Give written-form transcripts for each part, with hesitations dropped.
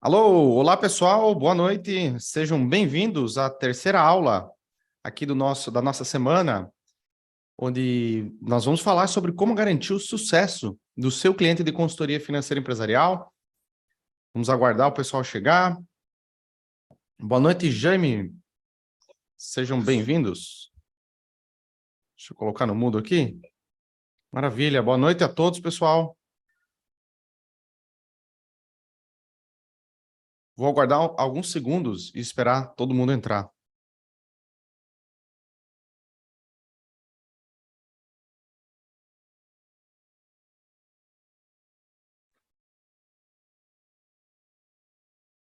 Alô, olá pessoal, boa noite. Sejam bem-vindos à terceira aula aqui da nossa semana, onde nós vamos falar sobre como garantir o sucesso do seu cliente de consultoria financeira empresarial. Vamos aguardar o pessoal chegar. Boa noite, Jaime. Sejam bem-vindos. Deixa eu colocar no mudo aqui. Maravilha. Boa noite a todos, pessoal. Vou aguardar alguns segundos e esperar todo mundo entrar.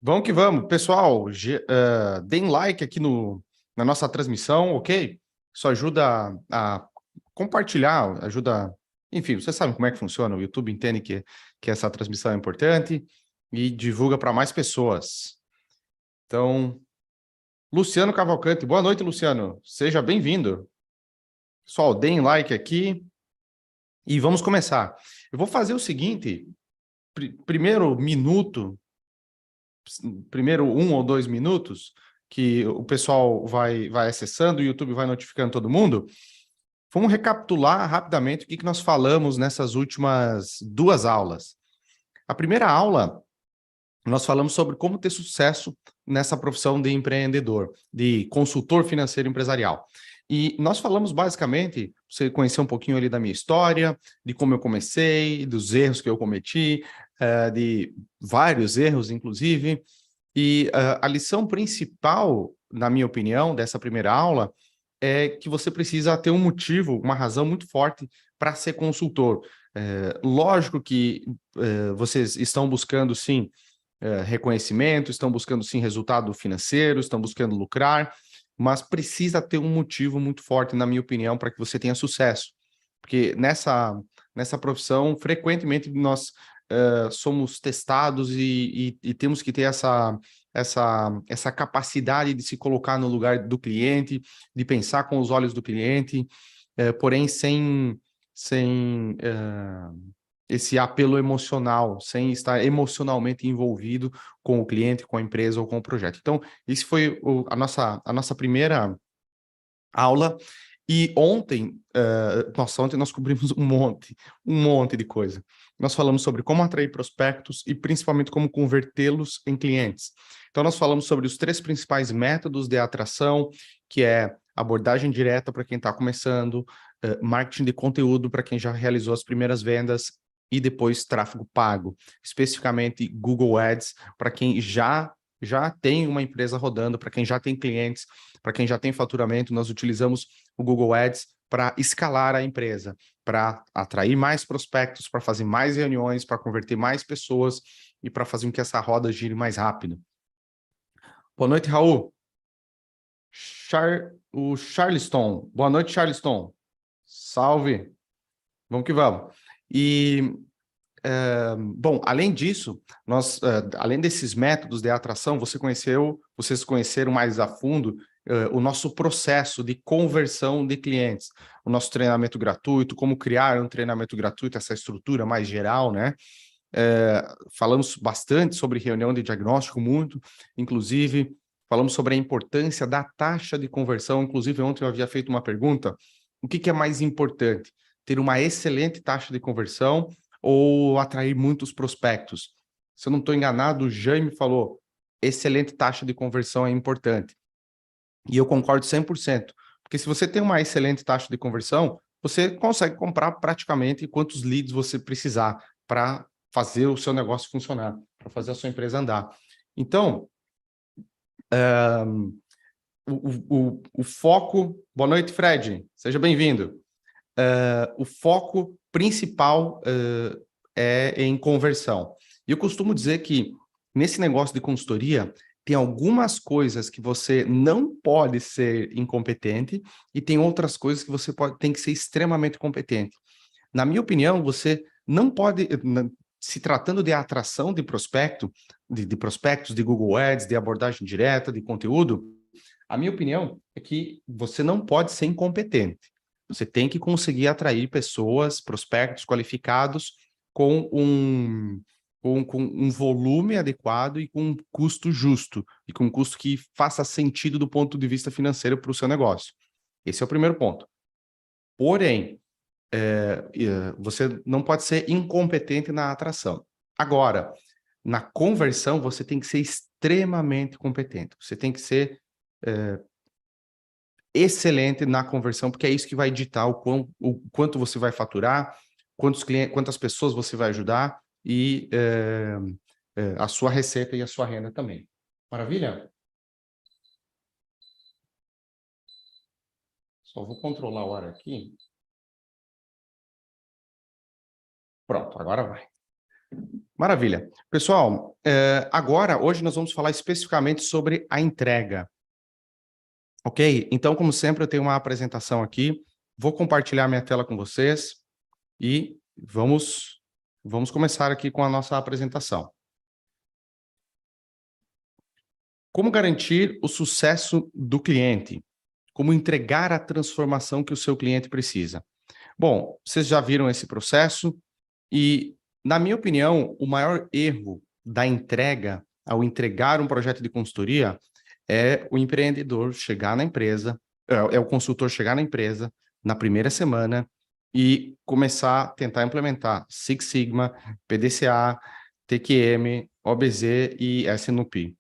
Vamos que vamos. Pessoal, deem like aqui na nossa transmissão, ok? Isso ajuda a compartilhar, ajuda... Enfim, vocês sabem como é que funciona, o YouTube entende que essa transmissão é importante e divulga para mais pessoas. Então, Luciano Cavalcante, boa noite, Luciano. Seja bem-vindo. Pessoal, deem like aqui e vamos começar. Eu vou fazer o seguinte, primeiro 1 ou 2 minutos, que o pessoal vai acessando, o YouTube vai notificando todo mundo. Vamos recapitular rapidamente o que nós falamos nessas últimas 2 aulas. A primeira aula, nós falamos sobre como ter sucesso nessa profissão de empreendedor, de consultor financeiro empresarial. E nós falamos basicamente, você conhecer um pouquinho ali da minha história, de como eu comecei, dos erros que eu cometi, de vários erros, inclusive. E a lição principal, na minha opinião, dessa primeira aula, é que você precisa ter um motivo, uma razão muito forte para ser consultor. Lógico que vocês estão buscando, sim, reconhecimento, estão buscando, sim, resultado financeiro, estão buscando lucrar, mas precisa ter um motivo muito forte, na minha opinião, para que você tenha sucesso. Porque nessa profissão, frequentemente, nós somos testados e temos que ter essa capacidade de se colocar no lugar do cliente, de pensar com os olhos do cliente, porém sem esse apelo emocional, sem estar emocionalmente envolvido com o cliente, com a empresa ou com o projeto. Então, isso foi a nossa primeira aula. E ontem, ontem nós cobrimos um monte de coisa. Nós falamos sobre como atrair prospectos e principalmente como convertê-los em clientes. Então, nós falamos sobre os 3 principais métodos de atração, que é abordagem direta para quem está começando, marketing de conteúdo para quem já realizou as primeiras vendas e depois tráfego pago, especificamente Google Ads para quem já tem uma empresa rodando, para quem já tem clientes, para quem já tem faturamento. Nós utilizamos o Google Ads para escalar a empresa, para atrair mais prospectos, para fazer mais reuniões, para converter mais pessoas e para fazer com que essa roda gire mais rápido. Boa noite, Raul. O Charleston. Boa noite, Charleston. Salve. Vamos que vamos. E, bom, além disso, além desses métodos de atração, vocês conheceram mais a fundo o nosso processo de conversão de clientes, o nosso treinamento gratuito, como criar um treinamento gratuito, essa estrutura mais geral, né? Falamos bastante sobre reunião de diagnóstico, inclusive falamos sobre a importância da taxa de conversão. Inclusive, ontem eu havia feito uma pergunta: o que é mais importante? Ter uma excelente taxa de conversão ou atrair muitos prospectos? Se eu não estou enganado, o Jaime falou: excelente taxa de conversão é importante. E eu concordo 100%, porque se você tem uma excelente taxa de conversão, você consegue comprar praticamente quantos leads você precisar para fazer o seu negócio funcionar, para fazer a sua empresa andar. Então, o foco... Boa noite, Fred. Seja bem-vindo. O foco principal é em conversão. E eu costumo dizer que nesse negócio de consultoria, tem algumas coisas que você não pode ser incompetente e tem outras coisas que você tem que ser extremamente competente. Na minha opinião, você não pode, se tratando de atração de prospecto, de prospectos, de Google Ads, de abordagem direta, de conteúdo, a minha opinião é que você não pode ser incompetente. Você tem que conseguir atrair pessoas, prospectos qualificados com com um volume adequado e com um custo justo, e com um custo que faça sentido do ponto de vista financeiro para o seu negócio. Esse é o primeiro ponto. Porém, você não pode ser incompetente na atração. Agora, na conversão, você tem que ser extremamente competente. Você tem que ser excelente na conversão, porque é isso que vai ditar o quanto você vai faturar, quantas pessoas você vai ajudar e a sua receita e a sua renda também. Maravilha? Só vou controlar a hora aqui. Pronto, agora vai. Maravilha. Pessoal, agora, hoje nós vamos falar especificamente sobre a entrega. Ok? Então, como sempre, eu tenho uma apresentação aqui. Vou compartilhar minha tela com vocês e vamos começar aqui com a nossa apresentação. Como garantir o sucesso do cliente? Como entregar a transformação que o seu cliente precisa? Bom, vocês já viram esse processo e, na minha opinião, o maior erro da entrega, ao entregar um projeto de consultoria, é o empreendedor chegar na empresa, é o consultor chegar na empresa na primeira semana e começar a tentar implementar Six Sigma, PDCA, TQM, OBZ e SNOP.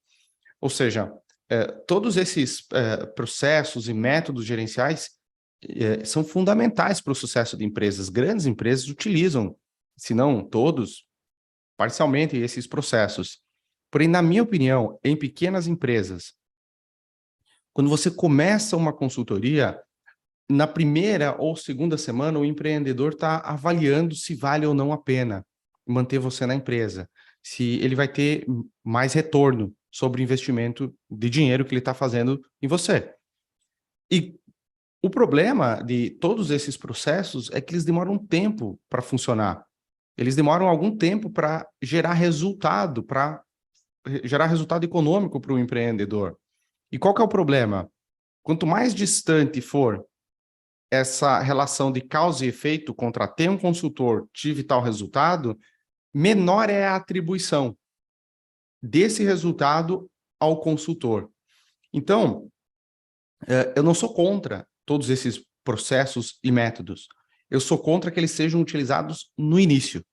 Ou seja, todos esses processos e métodos gerenciais são fundamentais para o sucesso de empresas. Grandes empresas utilizam, se não todos, parcialmente esses processos. Porém, na minha opinião, em pequenas empresas, quando você começa uma consultoria, na primeira ou segunda semana, o empreendedor está avaliando se vale ou não a pena manter você na empresa, se ele vai ter mais retorno sobre o investimento de dinheiro que ele está fazendo em você. E o problema de todos esses processos é que eles demoram um tempo para funcionar. Eles demoram algum tempo para gerar resultado econômico para o empreendedor. E qual que é o problema? Quanto mais distante for essa relação de causa e efeito, contratei um consultor, tive tal resultado, menor é a atribuição desse resultado ao consultor. Então, eu não sou contra todos esses processos e métodos. Eu sou contra que eles sejam utilizados no início,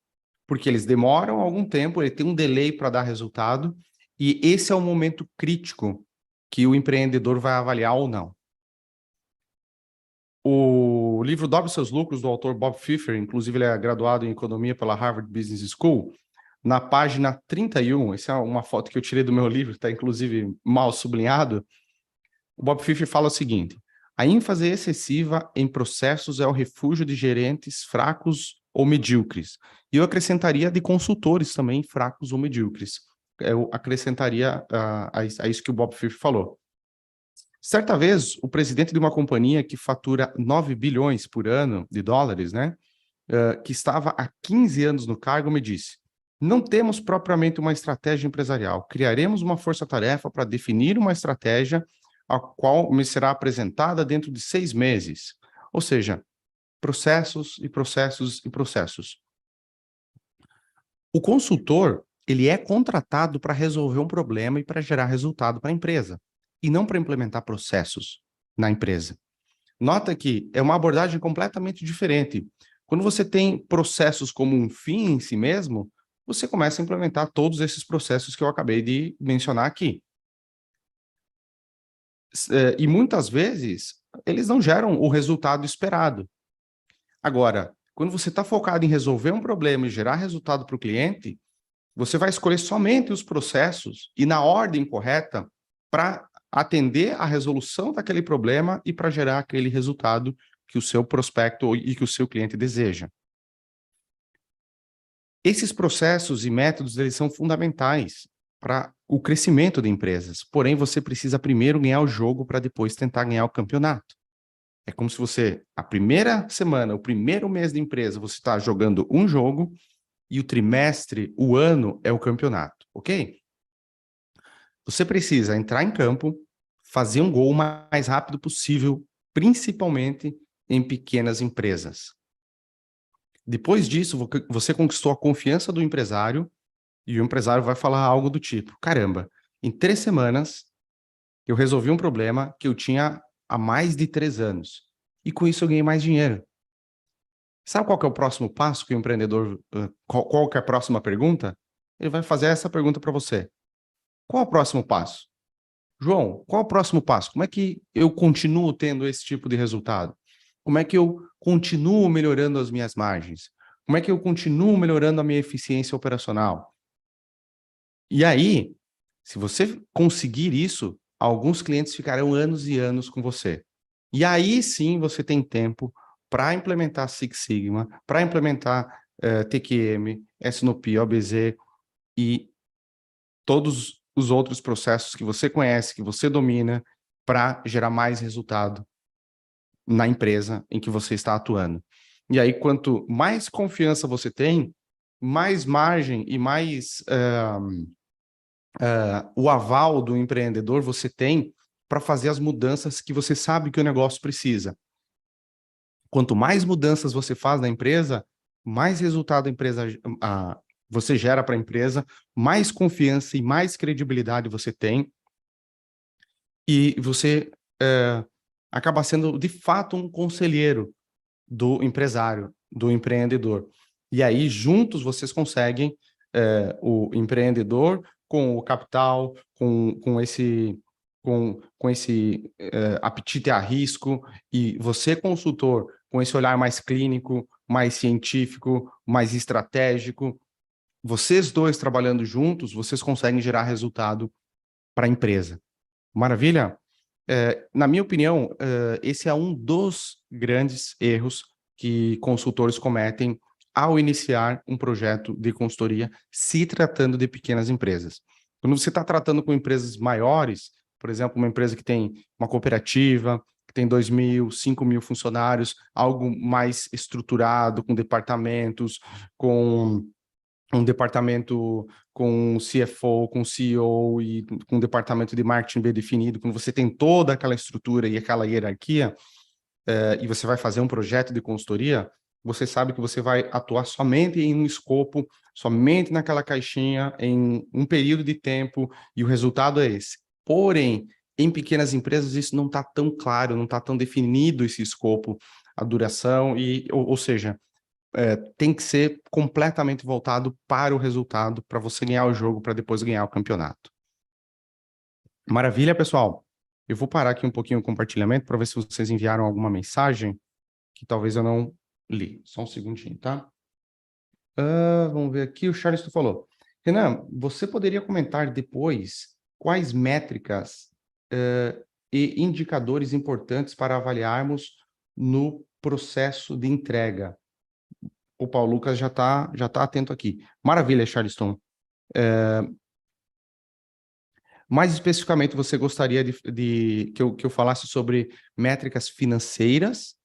porque eles demoram algum tempo, ele tem um delay para dar resultado, e esse é o momento crítico que o empreendedor vai avaliar ou não. O livro Dobre Seus Lucros, do autor Bob Fifer, inclusive ele é graduado em economia pela Harvard Business School, na página 31, essa é uma foto que eu tirei do meu livro, está inclusive mal sublinhado, o Bob Fifer fala o seguinte: a ênfase excessiva em processos é o refúgio de gerentes fracos ou medíocres. E eu acrescentaria de consultores também fracos ou medíocres. Eu acrescentaria a isso que o Bob Fifer falou. Certa vez, o presidente de uma companhia que fatura 9 bilhões por ano de dólares, né, que estava há 15 anos no cargo, me disse: não temos propriamente uma estratégia empresarial. Criaremos uma força-tarefa para definir uma estratégia a qual me será apresentada dentro de 6 meses. Ou seja, processos e processos e processos. O consultor, ele é contratado para resolver um problema e para gerar resultado para a empresa, e não para implementar processos na empresa. Nota que é uma abordagem completamente diferente. Quando você tem processos como um fim em si mesmo, você começa a implementar todos esses processos que eu acabei de mencionar aqui. E muitas vezes, eles não geram o resultado esperado. Agora, quando você está focado em resolver um problema e gerar resultado para o cliente, você vai escolher somente os processos e na ordem correta para atender a resolução daquele problema e para gerar aquele resultado que o seu prospecto e que o seu cliente deseja. Esses processos e métodos, eles são fundamentais para o crescimento de empresas. Porém, você precisa primeiro ganhar o jogo para depois tentar ganhar o campeonato. É como se você, a primeira semana, o primeiro mês de empresa, você está jogando um jogo e o trimestre, o ano, é o campeonato, ok? Você precisa entrar em campo, fazer um gol o mais rápido possível, principalmente em pequenas empresas. Depois disso, você conquistou a confiança do empresário E o empresário vai falar algo do tipo: caramba, em 3 semanas eu resolvi um problema que eu tinha há mais de 3 anos. E com isso eu ganhei mais dinheiro. Sabe qual que é o próximo passo que o empreendedor, qual que é a próxima pergunta? Ele vai fazer essa pergunta para você. Qual é o próximo passo? João, qual é o próximo passo? Como é que eu continuo tendo esse tipo de resultado? Como é que eu continuo melhorando as minhas margens? Como é que eu continuo melhorando a minha eficiência operacional? E aí, se você conseguir isso, alguns clientes ficarão anos e anos com você. E aí sim você tem tempo para implementar Six Sigma, para implementar TQM, SNOP, OBZ e todos os outros processos que você conhece, que você domina, para gerar mais resultado na empresa em que você está atuando. E aí, quanto mais confiança você tem, mais margem e mais o aval do empreendedor você tem para fazer as mudanças que você sabe que o negócio precisa. Quanto mais mudanças você faz na empresa, mais resultado a empresa, você gera para a empresa, mais confiança e mais credibilidade você tem, e você acaba sendo, de fato, um conselheiro do empresário, do empreendedor. E aí, juntos, vocês conseguem o empreendedor com o capital, com esse apetite a risco, e você, consultor, com esse olhar mais clínico, mais científico, mais estratégico. Vocês dois trabalhando juntos, vocês conseguem gerar resultado para a empresa. Maravilha? Na minha opinião, esse é um dos grandes erros que consultores cometem ao iniciar um projeto de consultoria, se tratando de pequenas empresas. Quando você está tratando com empresas maiores, por exemplo, uma empresa que tem uma cooperativa, que tem 2.000, 5.000 funcionários, algo mais estruturado, com departamentos, com um departamento com CFO, com CEO e com um departamento de marketing bem definido, quando você tem toda aquela estrutura e aquela hierarquia, e você vai fazer um projeto de consultoria, você sabe que você vai atuar somente em um escopo, somente naquela caixinha, em um período de tempo, e o resultado é esse. Porém, em pequenas empresas, isso não está tão claro, não está tão definido esse escopo, a duração, ou seja, tem que ser completamente voltado para o resultado, para você ganhar o jogo, para depois ganhar o campeonato. Maravilha, pessoal. Eu vou parar aqui um pouquinho o compartilhamento para ver se vocês enviaram alguma mensagem que talvez eu não li. Só um segundinho, tá? Vamos ver aqui, o Charles falou. Renan, você poderia comentar depois quais métricas e indicadores importantes para avaliarmos no processo de entrega? O Paulo Lucas já tá atento aqui. Maravilha, Charleston. Mais especificamente, você gostaria que eu falasse sobre métricas financeiras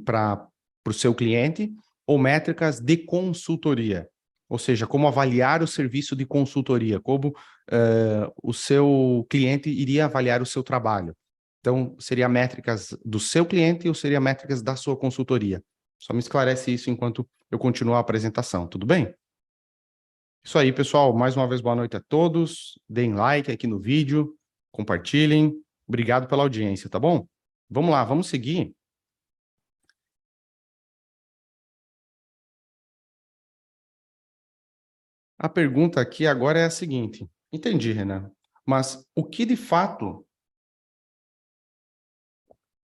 para o seu cliente ou métricas de consultoria? Ou seja, como avaliar o serviço de consultoria, como o seu cliente iria avaliar o seu trabalho. Então, seria métricas do seu cliente ou seria métricas da sua consultoria? Só me esclarece isso enquanto eu continuo a apresentação, tudo bem? Isso aí, pessoal. Mais uma vez, boa noite a todos. Deem like aqui no vídeo, compartilhem. Obrigado pela audiência, tá bom? Vamos lá, vamos seguir. A pergunta aqui agora é a seguinte. Entendi, Renan. Mas o que de fato,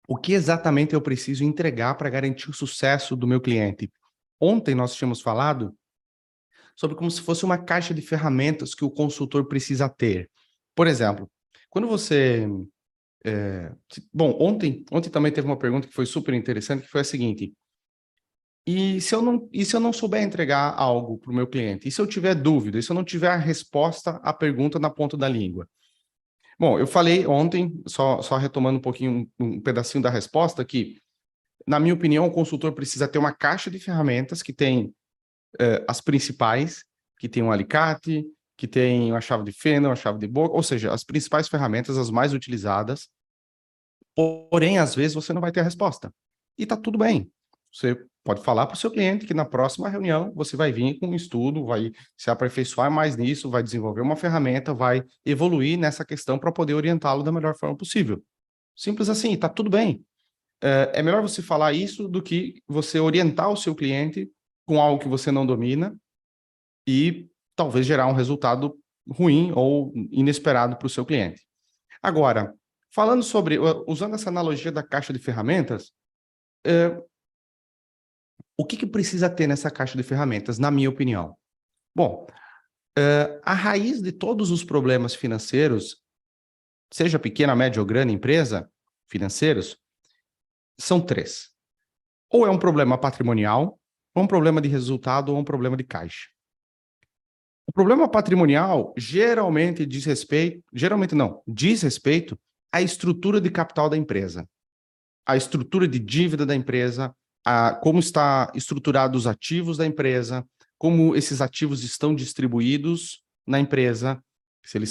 o que exatamente eu preciso entregar para garantir o sucesso do meu cliente? Ontem nós tínhamos falado sobre como se fosse uma caixa de ferramentas que o consultor precisa ter. Por exemplo, quando você bom, ontem também teve uma pergunta que foi super interessante, que foi a seguinte: e se eu não souber entregar algo para o meu cliente? E se eu tiver dúvida? E se eu não tiver a resposta à pergunta na ponta da língua? Bom, eu falei ontem, só retomando um pouquinho, um pedacinho da resposta, que, na minha opinião, o consultor precisa ter uma caixa de ferramentas que tem as principais, que tem um alicate, que tem uma chave de fenda, uma chave de boca, ou seja, as principais ferramentas, as mais utilizadas. Porém, às vezes, você não vai ter a resposta. E está tudo bem. Você pode falar para o seu cliente que na próxima reunião você vai vir com um estudo, vai se aperfeiçoar mais nisso, vai desenvolver uma ferramenta, vai evoluir nessa questão para poder orientá-lo da melhor forma possível. Simples assim, está tudo bem. É melhor você falar isso do que você orientar o seu cliente com algo que você não domina e talvez gerar um resultado ruim ou inesperado para o seu cliente. Agora, falando sobre, usando essa analogia da caixa de ferramentas, o que precisa ter nessa caixa de ferramentas, na minha opinião? Bom, a raiz de todos os problemas financeiros, seja pequena, média ou grande empresa, financeiros, são três. Ou é um problema patrimonial, ou um problema de resultado, ou um problema de caixa. O problema patrimonial geralmente diz respeito à estrutura de capital da empresa, à estrutura de dívida da empresa, a como está estruturados os ativos da empresa, como esses ativos estão distribuídos na empresa, se eles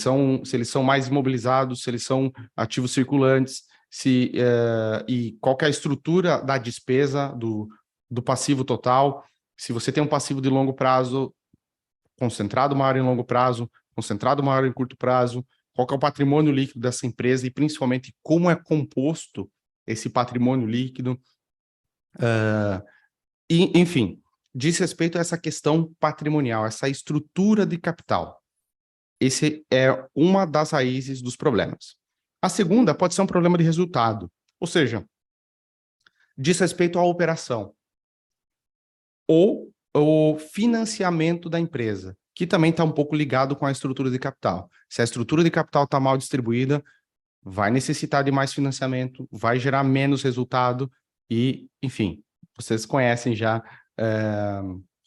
são mais imobilizados, se eles são ativos circulantes, e qual que é a estrutura da despesa do passivo total, se você tem um passivo de longo prazo, concentrado maior em longo prazo, concentrado maior em curto prazo, qual que é o patrimônio líquido dessa empresa e principalmente como é composto esse patrimônio líquido. Enfim, diz respeito a essa questão patrimonial, essa estrutura de capital. Esse é uma das raízes dos problemas. A segunda pode ser um problema de resultado, ou seja, diz respeito à operação ou o financiamento da empresa, que também está um pouco ligado com a estrutura de capital. Se a estrutura de capital está mal distribuída, vai necessitar de mais financiamento, vai gerar menos resultado e, enfim, vocês conhecem já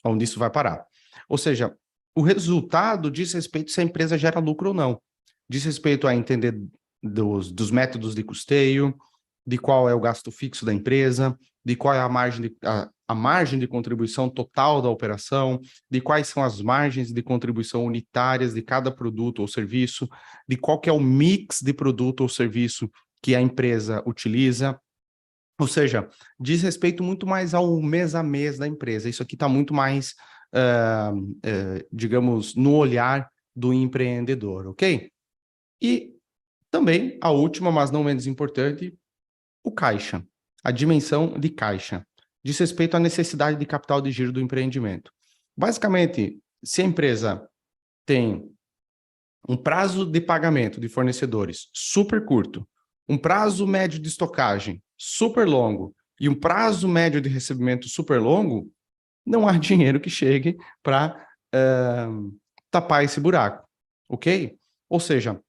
onde isso vai parar. Ou seja, o resultado diz respeito se a empresa gera lucro ou não. Diz respeito a entender dos métodos de custeio, de qual é o gasto fixo da empresa, de qual é a margem de contribuição total da operação, de quais são as margens de contribuição unitárias de cada produto ou serviço, de qual que é o mix de produto ou serviço que a empresa utiliza. Ou seja, diz respeito muito mais ao mês a mês da empresa. Isso aqui está muito mais, digamos, no olhar do empreendedor, ok? E também, a última, mas não menos importante, o caixa, a dimensão de caixa, diz respeito à necessidade de capital de giro do empreendimento. Basicamente, se a empresa tem um prazo de pagamento de fornecedores super curto, um prazo médio de estocagem super longo e um prazo médio de recebimento super longo, não há dinheiro que chegue para tapar esse buraco, ok? Ou seja,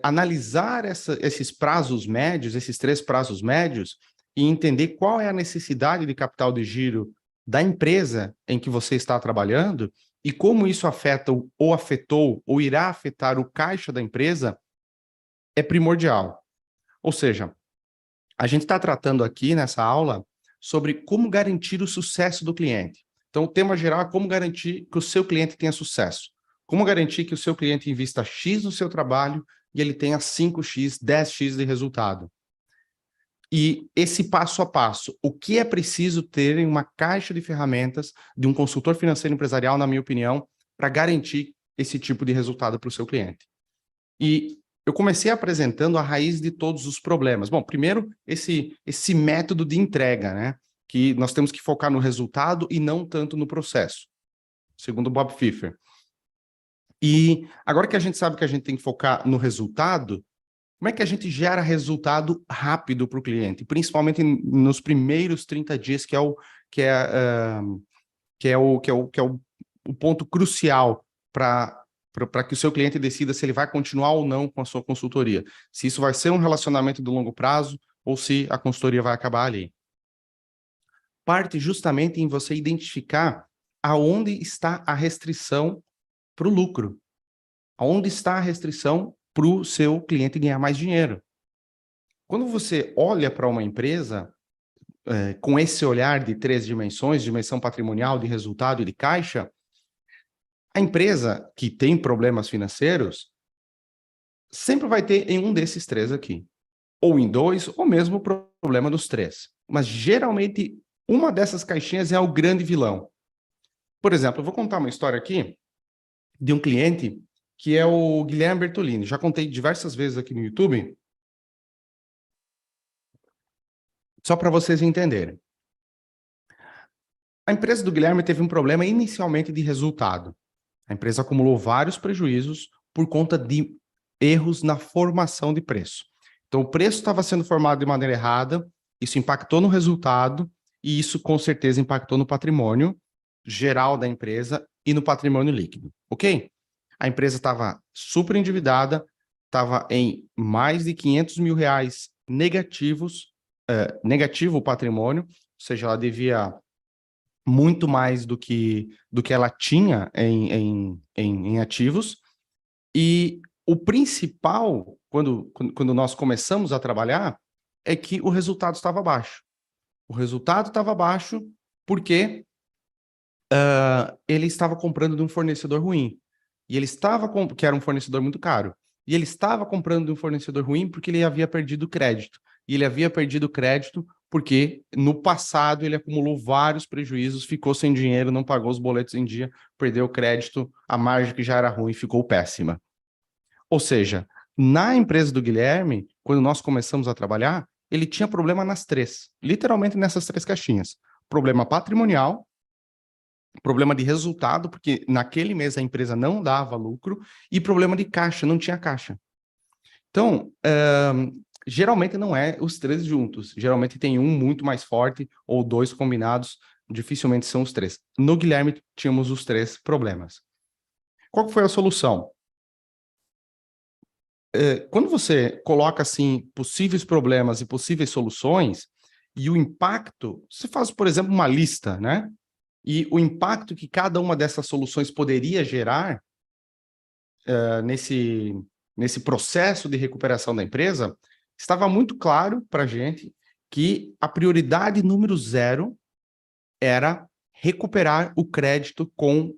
analisar esses prazos médios, esses três prazos médios, e entender qual é a necessidade de capital de giro da empresa em que você está trabalhando e como isso afeta ou afetou ou irá afetar o caixa da empresa é primordial. Ou seja, a gente está tratando aqui nessa aula sobre como garantir o sucesso do cliente. Então, o tema geral é como garantir que o seu cliente tenha sucesso. Como garantir que o seu cliente invista X no seu trabalho e ele tenha 5X, 10X de resultado. E esse passo a passo, o que é preciso ter em uma caixa de ferramentas de um consultor financeiro empresarial, na minha opinião, para garantir esse tipo de resultado para o seu cliente. E eu comecei apresentando a raiz de todos os problemas. Bom, primeiro, esse método de entrega, né? Que nós temos que focar no resultado e não tanto no processo, segundo Bob Pfiffer. E agora que a gente sabe que a gente tem que focar no resultado, como é que a gente gera resultado rápido para o cliente, principalmente nos primeiros 30 dias, que é o ponto crucial para que o seu cliente decida se ele vai continuar ou não com a sua consultoria, se isso vai ser um relacionamento de longo prazo ou se a consultoria vai acabar ali. Parte justamente em você identificar aonde está a restrição para o lucro, aonde está a restrição para o seu cliente ganhar mais dinheiro. Quando você olha para uma empresa com esse olhar de três dimensões, dimensão patrimonial, de resultado e de caixa, a empresa que tem problemas financeiros sempre vai ter em um desses três aqui, ou em dois, ou mesmo o problema dos três. Mas geralmente Uma dessas caixinhas é o grande vilão. Por exemplo, eu vou contar uma história aqui de um cliente que é o Guilherme Bertolini. Já contei diversas vezes aqui no YouTube, só para vocês entenderem. A empresa do Guilherme teve um problema inicialmente de resultado. A empresa acumulou vários prejuízos por conta de erros na formação de preço. Então, o preço estava sendo formado de maneira errada, isso impactou no resultado e isso, com certeza, impactou no patrimônio geral da empresa e no patrimônio líquido, ok? A empresa estava super endividada, estava em mais de 500 mil reais negativos, negativo o patrimônio, ou seja, ela devia muito mais do que ela tinha em ativos. E o principal, quando nós começamos a trabalhar, é que o resultado estava baixo. O resultado estava baixo porque ele estava comprando de um fornecedor ruim. E ele estava que era um fornecedor muito caro. E ele estava comprando de um fornecedor ruim porque ele havia perdido crédito. E ele havia perdido crédito porque no passado ele acumulou vários prejuízos, ficou sem dinheiro, não pagou os boletos em dia, perdeu o crédito, a margem que já era ruim ficou péssima. Ou seja, na empresa do Guilherme, quando nós começamos a trabalhar, ele tinha problema nas três, literalmente nessas três caixinhas. Problema patrimonial, problema de resultado, porque naquele mês a empresa não dava lucro, e problema de caixa, não tinha caixa. Então, geralmente não é os três juntos, geralmente tem um muito mais forte, ou dois combinados, dificilmente são os três. No Guilherme, tínhamos os três problemas. Qual foi a solução? Quando você coloca, assim, possíveis problemas e possíveis soluções, e o impacto, você faz, por exemplo, uma lista, né? E o impacto que cada uma dessas soluções poderia gerar nesse processo de recuperação da empresa, estava muito claro para a gente que a prioridade número 0 era recuperar o crédito com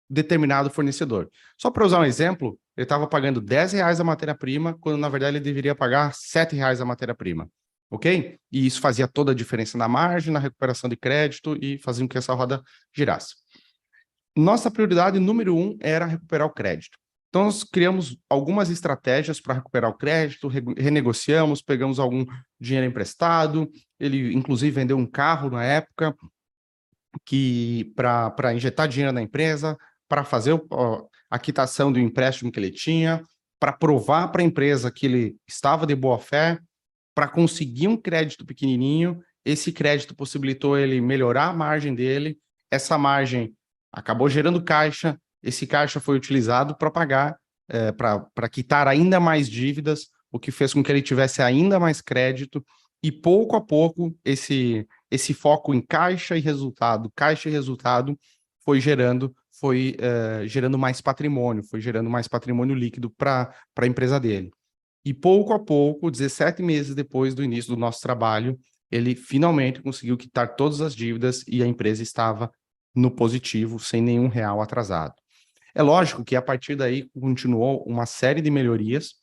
determinado fornecedor. Só para usar um exemplo, ele estava pagando R$10 a matéria-prima, quando na verdade ele deveria pagar R$7 a matéria-prima. Ok? E isso fazia toda a diferença na margem, na recuperação de crédito e fazia com que essa roda girasse. Nossa prioridade número 1 era recuperar o crédito. Então, nós criamos algumas estratégias para recuperar o crédito, renegociamos, pegamos algum dinheiro emprestado, ele, inclusive, vendeu um carro na época para injetar dinheiro na empresa, para fazer a quitação do empréstimo que ele tinha, para provar para a empresa que ele estava de boa fé, para conseguir um crédito pequenininho. Esse crédito possibilitou ele melhorar a margem dele, essa margem acabou gerando caixa, esse caixa foi utilizado para pagar, para quitar ainda mais dívidas, o que fez com que ele tivesse ainda mais crédito, e pouco a pouco esse foco em caixa e resultado foi gerando mais patrimônio, foi gerando mais patrimônio líquido para a empresa dele. E pouco a pouco, 17 meses depois do início do nosso trabalho, ele finalmente conseguiu quitar todas as dívidas e a empresa estava no positivo, sem nenhum real atrasado. É lógico que a partir daí continuou uma série de melhorias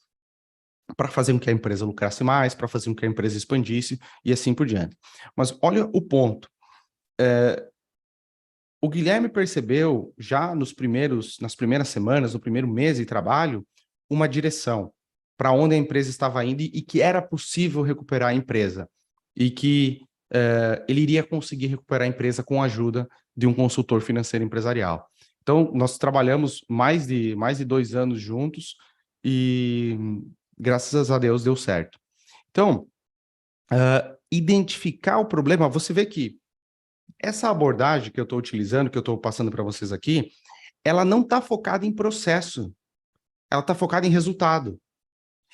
para fazer com que a empresa lucrasse mais, para fazer com que a empresa expandisse e assim por diante. Mas olha o ponto. O Guilherme percebeu já nas primeiras semanas, no primeiro mês de trabalho, uma direção para onde a empresa estava indo e que era possível recuperar a empresa e que ele iria conseguir recuperar a empresa com a ajuda de um consultor financeiro empresarial. Então, nós trabalhamos mais de 2 anos juntos e, graças a Deus, deu certo. Então, identificar o problema, você vê que essa abordagem que eu estou utilizando, que eu estou passando para vocês aqui, ela não está focada em processo, ela está focada em resultado.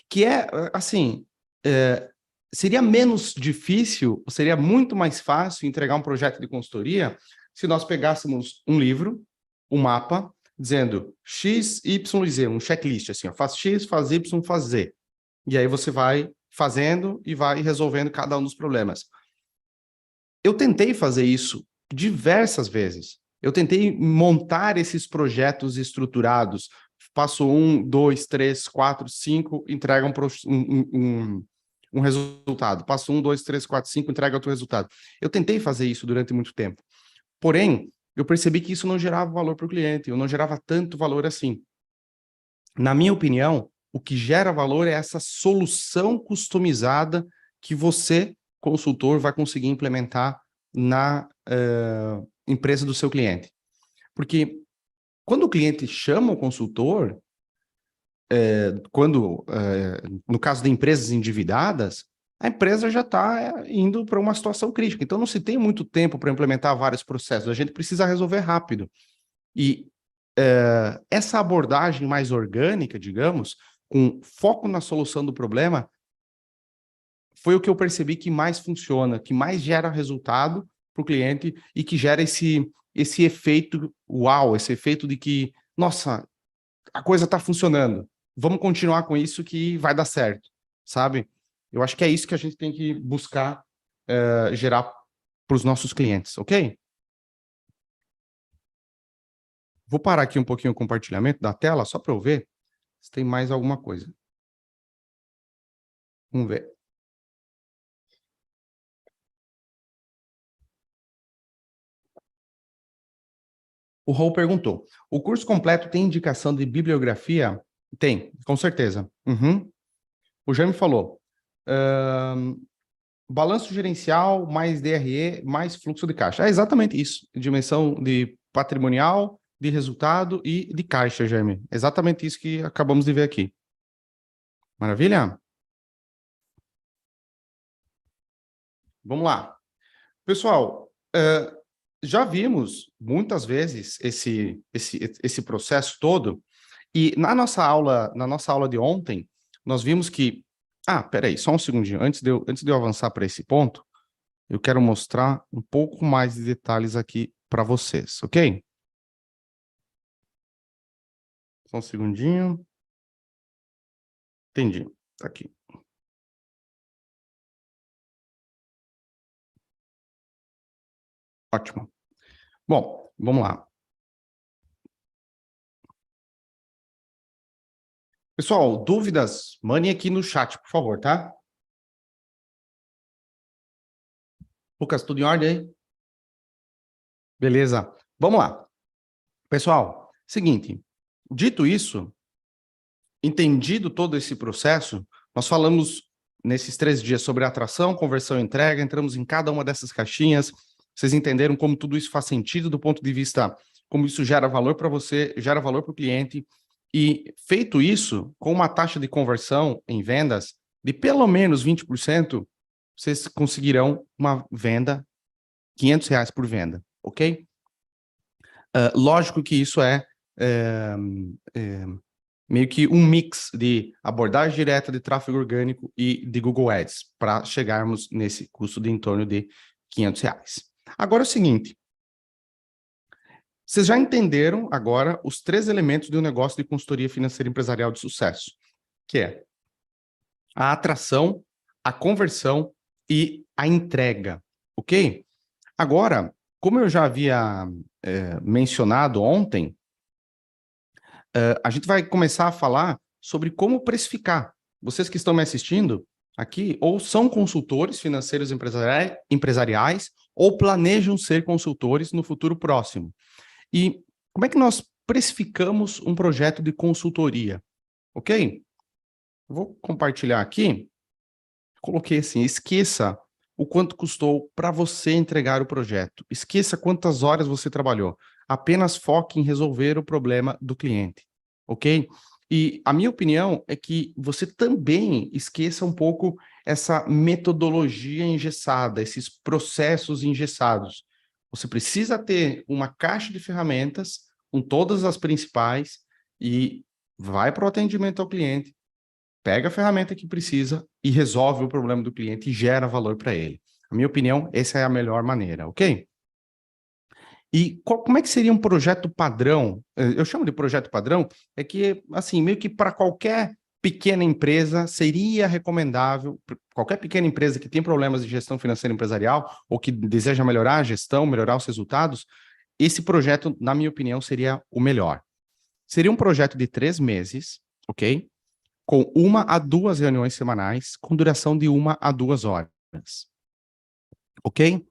Que é, assim, seria menos difícil, seria muito mais fácil entregar um projeto de consultoria se nós pegássemos um livro, um mapa, dizendo X, Y e Z, um checklist, assim, ó, faz X, faz Y, faz Z. E aí você vai fazendo e vai resolvendo cada um dos problemas. Eu tentei fazer isso diversas vezes. Eu tentei montar esses projetos estruturados. Passo 1, 2, 3, 4, 5, entrega um resultado. Passo 1, 2, 3, 4, 5, entrega outro resultado. Eu tentei fazer isso durante muito tempo. Porém, eu percebi que isso não gerava valor para o cliente, eu não gerava tanto valor assim. Na minha opinião, o que gera valor é essa solução customizada que você, consultor, vai conseguir implementar na empresa do seu cliente. Porque quando o cliente chama o consultor, no caso de empresas endividadas, a empresa já está indo para uma situação crítica. Então, não se tem muito tempo para implementar vários processos. A gente precisa resolver rápido. E essa abordagem mais orgânica, digamos, com foco na solução do problema, foi o que eu percebi que mais funciona, que mais gera resultado para o cliente e que gera esse efeito uau, esse efeito de que, nossa, a coisa está funcionando. Vamos continuar com isso que vai dar certo, sabe? Eu acho que é isso que a gente tem que buscar gerar para os nossos clientes, ok? Vou parar aqui um pouquinho o compartilhamento da tela, só para eu ver se tem mais alguma coisa. Vamos ver. O Raul perguntou, o curso completo tem indicação de bibliografia? Tem, com certeza. Uhum. O Jaime falou, balanço gerencial, mais DRE, mais fluxo de caixa. É exatamente isso, dimensão de patrimonial, de resultado e de caixa, Jaime. Exatamente isso que acabamos de ver aqui. Maravilha? Vamos lá. Pessoal, já vimos muitas vezes esse processo todo, e na nossa aula de ontem, nós vimos que... peraí, só um segundinho. Antes de eu avançar para esse ponto, eu quero mostrar um pouco mais de detalhes aqui para vocês, ok? Só um segundinho. Entendi. Tá aqui. Ótimo. Bom, vamos lá. Pessoal, dúvidas? Mandem aqui no chat, por favor, tá? Lucas, tudo em ordem aí? Beleza. Vamos lá. Pessoal, seguinte. Dito isso, entendido todo esse processo, nós falamos nesses 3 dias sobre atração, conversão e entrega, entramos em cada uma dessas caixinhas, vocês entenderam como tudo isso faz sentido do ponto de vista, como isso gera valor para você, gera valor para o cliente, e feito isso, com uma taxa de conversão em vendas de pelo menos 20%, vocês conseguirão uma venda, R$ 500 por venda, ok? Lógico que isso é meio que um mix de abordagem direta de tráfego orgânico e de Google Ads, para chegarmos nesse custo de em torno de R$ 500. Agora é o seguinte, vocês já entenderam agora os 3 elementos de um negócio de consultoria financeira empresarial de sucesso, que é a atração, a conversão e a entrega, ok? Agora, como eu já havia mencionado ontem, a gente vai começar a falar sobre como precificar. Vocês que estão me assistindo aqui, ou são consultores financeiros empresariais, ou planejam ser consultores no futuro próximo. E como é que nós precificamos um projeto de consultoria? Ok? Vou compartilhar aqui. Coloquei assim, esqueça o quanto custou para você entregar o projeto. Esqueça quantas horas você trabalhou. Apenas foque em resolver o problema do cliente, ok? E a minha opinião é que você também esqueça um pouco essa metodologia engessada, esses processos engessados. Você precisa ter uma caixa de ferramentas com todas as principais e vai para o atendimento ao cliente, pega a ferramenta que precisa e resolve o problema do cliente e gera valor para ele. Na minha opinião, essa é a melhor maneira, ok? E como é que seria um projeto padrão? Eu chamo de projeto padrão, é que, assim, meio que para qualquer pequena empresa seria recomendável, qualquer pequena empresa que tem problemas de gestão financeira empresarial ou que deseja melhorar a gestão, melhorar os resultados, esse projeto, na minha opinião, seria o melhor. Seria um projeto de 3 meses, ok? com 1 a 2 reuniões semanais, com duração de 1 a 2 horas. Ok?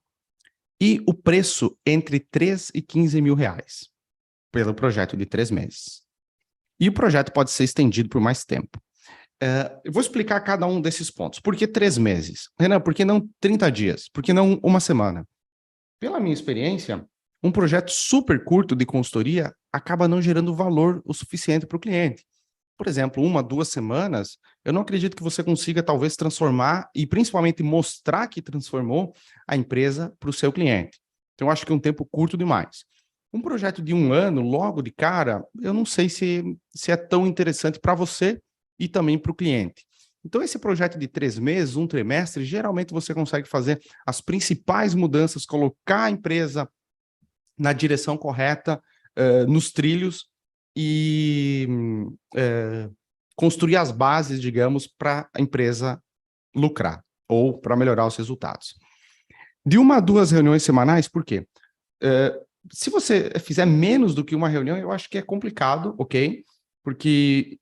E o preço entre 3 e 15 mil reais, pelo projeto de 3 meses. E o projeto pode ser estendido por mais tempo. Eu vou explicar cada um desses pontos. Por que 3 meses? Renan, por que não 30 dias? Por que não 1 semana? Pela minha experiência, um projeto super curto de consultoria acaba não gerando valor o suficiente para o cliente. Por exemplo, 1, 2 semanas, eu não acredito que você consiga talvez transformar e principalmente mostrar que transformou a empresa para o seu cliente. Então, eu acho que é um tempo curto demais. Um projeto de 1 ano, logo de cara, eu não sei se é tão interessante para você e também para o cliente. Então, esse projeto de 3 meses, 1 trimestre, geralmente você consegue fazer as principais mudanças, colocar a empresa na direção correta, nos trilhos e construir as bases, digamos, para a empresa lucrar ou para melhorar os resultados. De 1 a 2 reuniões semanais, por quê? Se você fizer menos do que uma reunião, eu acho que é complicado, ok? Porque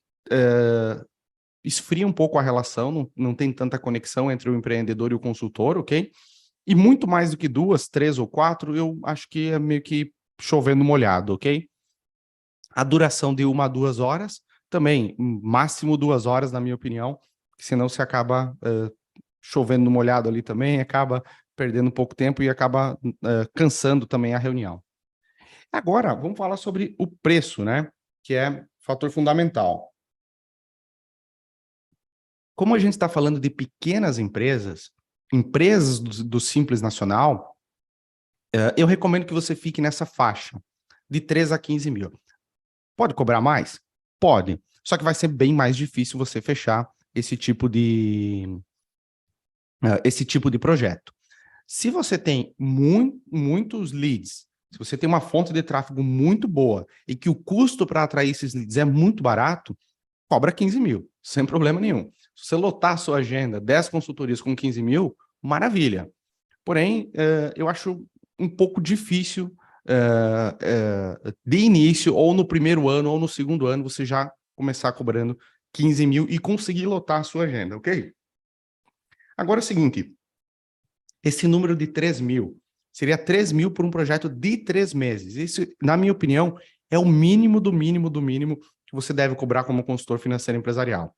esfria um pouco a relação, não tem tanta conexão entre o empreendedor e o consultor, ok? E muito mais do que 2, 3 ou 4, eu acho que é meio que chovendo molhado, ok? A duração de 1 a 2 horas, também, máximo 2 horas, na minha opinião, senão você acaba chovendo no molhado ali também, acaba perdendo um pouco tempo e acaba cansando também a reunião. Agora, vamos falar sobre o preço, né? Que é fator fundamental. Como a gente está falando de pequenas empresas, empresas do Simples Nacional, eu recomendo que você fique nessa faixa de 3 a 15 mil. Pode cobrar mais? Pode. Só que vai ser bem mais difícil você fechar esse tipo de projeto. Se você tem muitos leads, se você tem uma fonte de tráfego muito boa e que o custo para atrair esses leads é muito barato, cobra 15 mil, sem problema nenhum. Se você lotar a sua agenda, 10 consultorias com 15 mil, maravilha. Porém, eu acho um pouco difícil de início, ou no primeiro ano, ou no segundo ano, você já começar cobrando 15 mil e conseguir lotar a sua agenda, ok? Agora é o seguinte, esse número de 3 mil, seria 3 mil por um projeto de 3 meses. Isso, na minha opinião, é o mínimo do mínimo do mínimo que você deve cobrar como consultor financeiro empresarial.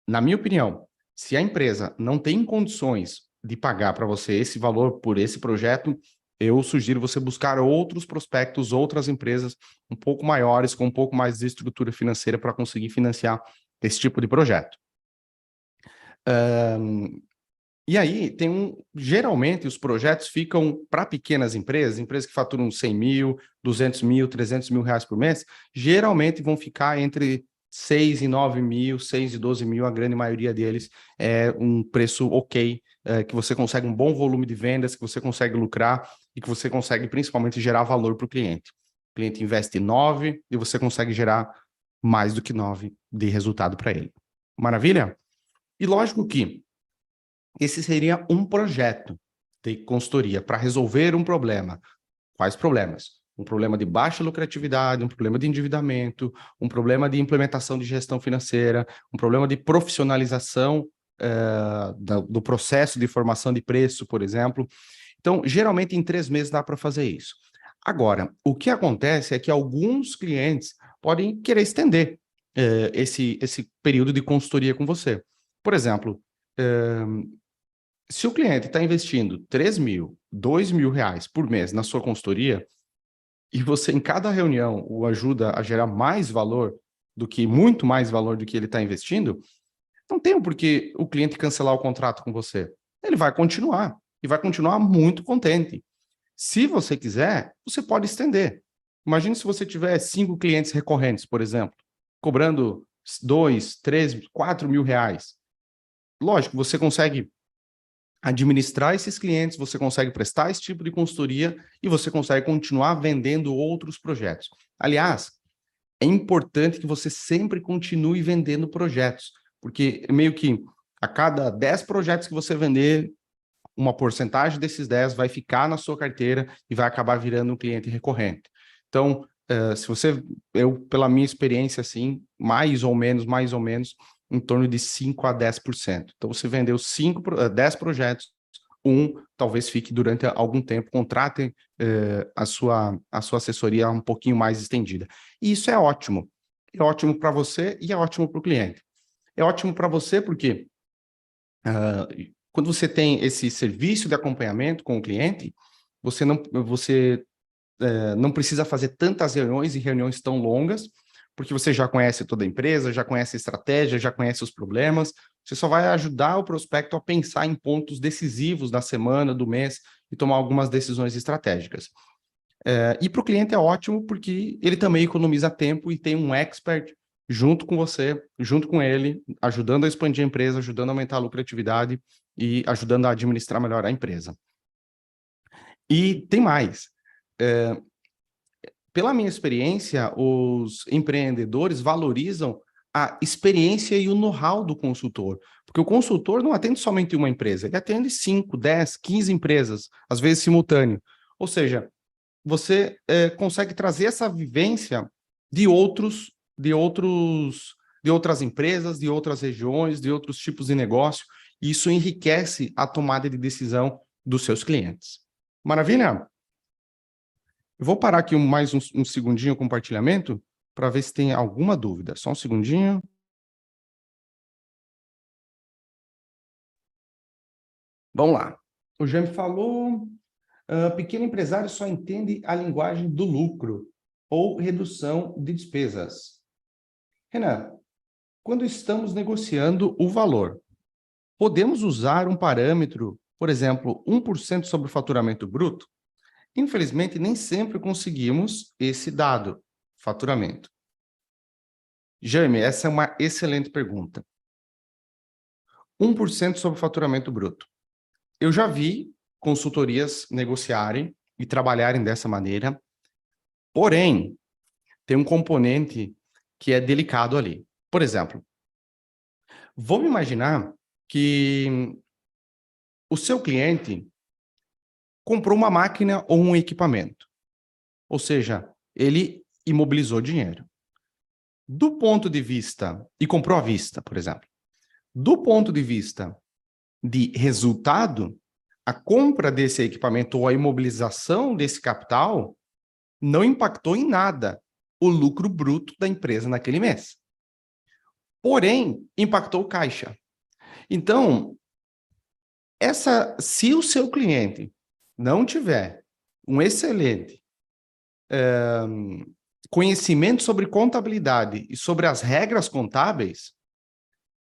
Na minha opinião, se a empresa não tem condições de pagar para você esse valor por esse projeto, eu sugiro você buscar outros prospectos, outras empresas um pouco maiores, com um pouco mais de estrutura financeira para conseguir financiar esse tipo de projeto. E aí, geralmente os projetos ficam para pequenas empresas, empresas que faturam 100 mil, 200 mil, 300 mil reais por mês, geralmente vão ficar entre 6 e 9 mil, 6 e 12 mil, a grande maioria deles é um preço ok, que você consegue um bom volume de vendas, que você consegue lucrar e que você consegue principalmente gerar valor para o cliente. O cliente investe 9 e você consegue gerar mais do que 9 de resultado para ele. Maravilha? E lógico que esse seria um projeto de consultoria para resolver um problema. Quais problemas? Um problema de baixa lucratividade, um problema de endividamento, um problema de implementação de gestão financeira, um problema de profissionalização do processo de formação de preço, por exemplo. Então, geralmente em 3 meses dá para fazer isso. Agora, o que acontece é que alguns clientes podem querer estender esse período de consultoria com você. Por exemplo, se o cliente está investindo 3 mil, 2 mil reais por mês na sua consultoria, e você em cada reunião o ajuda a gerar muito mais valor do que ele está investindo, não tem por que o cliente cancelar o contrato com você. Ele vai continuar, e vai continuar muito contente. Se você quiser, você pode estender. Imagine se você tiver 5 clientes recorrentes, por exemplo, cobrando 2, 3, 4 mil reais. Lógico, você consegue administrar esses clientes, você consegue prestar esse tipo de consultoria e você consegue continuar vendendo outros projetos. Aliás, é importante que você sempre continue vendendo projetos, porque meio que a cada 10 projetos que você vender, uma porcentagem desses 10 vai ficar na sua carteira e vai acabar virando um cliente recorrente. Então, se você, pela minha experiência, assim, mais ou menos, em torno de 5 a 10%. Então, você vendeu 10 projetos, talvez fique durante algum tempo, contratem a sua assessoria um pouquinho mais estendida. E isso é ótimo. É ótimo para você e é ótimo para o cliente. É ótimo para você porque quando você tem esse serviço de acompanhamento com o cliente, você não precisa fazer tantas reuniões e reuniões tão longas, porque você já conhece toda a empresa, já conhece a estratégia, já conhece os problemas. Você só vai ajudar o prospecto a pensar em pontos decisivos da semana, do mês, e tomar algumas decisões estratégicas. E para o cliente é ótimo, porque ele também economiza tempo e tem um expert junto com você, junto com ele, ajudando a expandir a empresa, ajudando a aumentar a lucratividade e ajudando a administrar melhor a empresa. E tem mais. Pela minha experiência, os empreendedores valorizam a experiência e o know-how do consultor, porque o consultor não atende somente uma empresa, ele atende 5, 10, 15 empresas, às vezes simultâneo. Ou seja, você consegue trazer essa vivência de outras empresas, de outras regiões, de outros tipos de negócio, e isso enriquece a tomada de decisão dos seus clientes. Maravilha? Eu vou parar aqui mais um segundinho o compartilhamento para ver se tem alguma dúvida. Só um segundinho. Vamos lá. O Jaime falou, pequeno empresário só entende a linguagem do lucro ou redução de despesas. Renan, quando estamos negociando o valor, podemos usar um parâmetro, por exemplo, 1% sobre o faturamento bruto? Infelizmente, nem sempre conseguimos esse dado, faturamento. Jaime, essa é uma excelente pergunta. 1% sobre o faturamento bruto. Eu já vi consultorias negociarem e trabalharem dessa maneira, porém, tem um componente que é delicado ali. Por exemplo, vamos imaginar que o seu cliente comprou uma máquina ou um equipamento, ou seja, ele imobilizou dinheiro. Do ponto de vista, e comprou à vista, por exemplo, do ponto de vista de resultado, a compra desse equipamento ou a imobilização desse capital não impactou em nada o lucro bruto da empresa naquele mês. Porém, impactou o caixa. Então, se o seu cliente não tiver um excelente conhecimento sobre contabilidade e sobre as regras contábeis,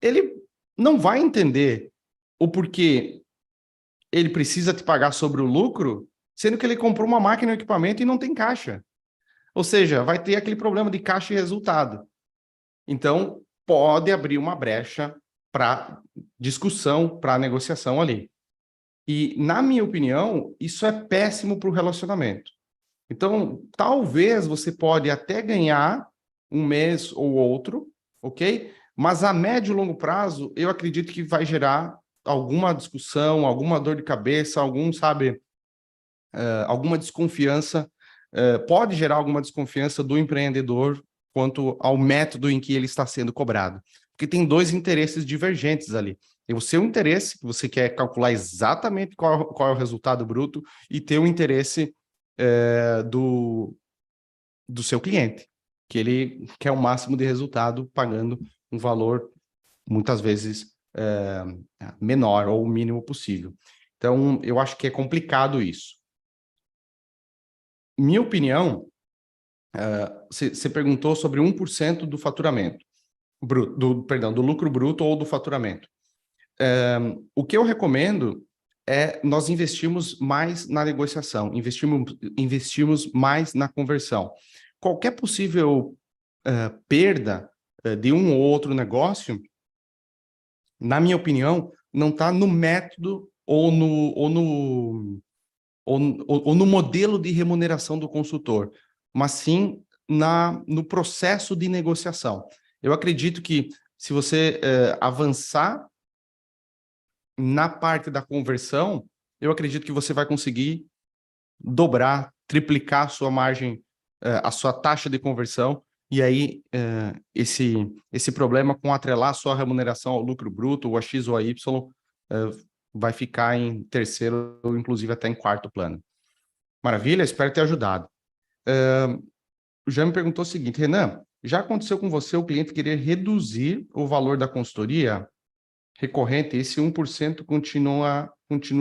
ele não vai entender o porquê ele precisa te pagar sobre o lucro, sendo que ele comprou uma máquina ou equipamento e não tem caixa. Ou seja, vai ter aquele problema de caixa e resultado. Então, pode abrir uma brecha para discussão, para negociação ali. E, na minha opinião, isso é péssimo para o relacionamento. Então, talvez você pode até ganhar um mês ou outro, ok? Mas a médio e longo prazo, eu acredito que vai gerar alguma discussão, alguma dor de cabeça, alguma desconfiança, pode gerar alguma desconfiança do empreendedor quanto ao método em que ele está sendo cobrado. Porque tem dois interesses divergentes ali. Tem o seu interesse, que você quer calcular exatamente qual é o resultado bruto, e tem o interesse do seu cliente, que ele quer o máximo de resultado pagando um valor, muitas vezes, menor ou o mínimo possível. Então, eu acho que é complicado isso. Minha opinião, você perguntou sobre 1% do faturamento, do lucro bruto ou do faturamento. O que eu recomendo é nós investirmos mais na negociação, investirmos mais na conversão. Qualquer possível perda de um ou outro negócio, na minha opinião, não está no método ou no modelo de remuneração do consultor, mas sim no processo de negociação. Eu acredito que se você avançar na parte da conversão, eu acredito que você vai conseguir dobrar, triplicar a sua margem, a sua taxa de conversão, E aí, esse problema com atrelar só a remuneração ao lucro bruto, ou a X ou a Y, vai ficar em terceiro, ou inclusive até em quarto plano. Maravilha, espero ter ajudado. Já me perguntou o seguinte, Renan, já aconteceu com você o cliente querer reduzir o valor da consultoria recorrente, esse 1% continua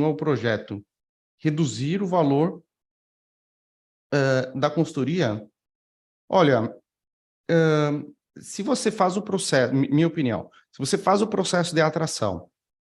o projeto. Reduzir o valor da consultoria? Olha, se você faz o processo, minha opinião, se você faz o processo de atração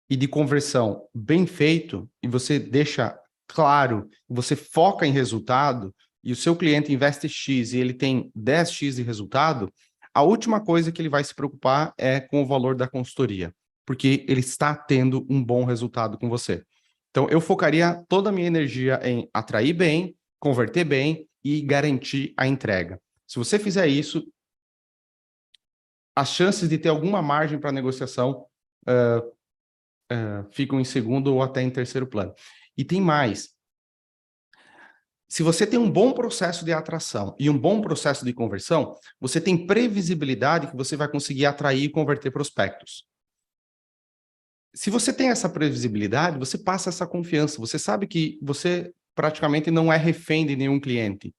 e de conversão bem feito, e você deixa claro, você foca em resultado, e o seu cliente investe X e ele tem 10X de resultado, a última coisa que ele vai se preocupar é com o valor da consultoria, porque ele está tendo um bom resultado com você. Então, eu focaria toda a minha energia em atrair bem, converter bem e garantir a entrega. Se você fizer isso, as chances de ter alguma margem para negociação ficam em segundo ou até em terceiro plano. E tem mais. Se você tem um bom processo de atração e um bom processo de conversão, você tem previsibilidade que você vai conseguir atrair e converter prospectos. Se você tem essa previsibilidade, você passa essa confiança. Você sabe que você praticamente não é refém de nenhum cliente.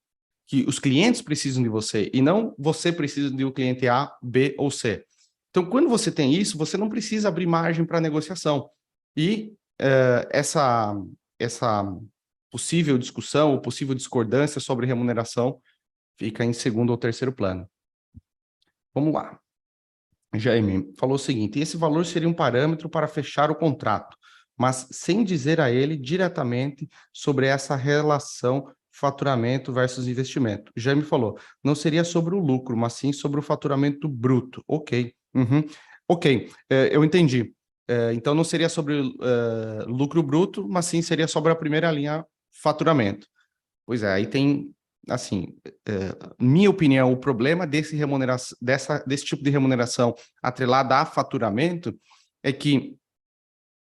Que os clientes precisam de você e não você precisa de um cliente A, B ou C. Então, quando você tem isso, você não precisa abrir margem para negociação. E essa possível discussão ou possível discordância sobre remuneração fica em segundo ou terceiro plano. Vamos lá. Jaime falou o seguinte, esse valor seria um parâmetro para fechar o contrato, mas sem dizer a ele diretamente sobre essa relação faturamento versus investimento. Jaime falou, não seria sobre o lucro, mas sim sobre o faturamento bruto. Ok. Ok, eu entendi. Então, não seria sobre lucro bruto, mas sim seria sobre a primeira linha faturamento. Pois é, aí tem, assim, minha opinião, o problema desse tipo de remuneração atrelada a faturamento é que,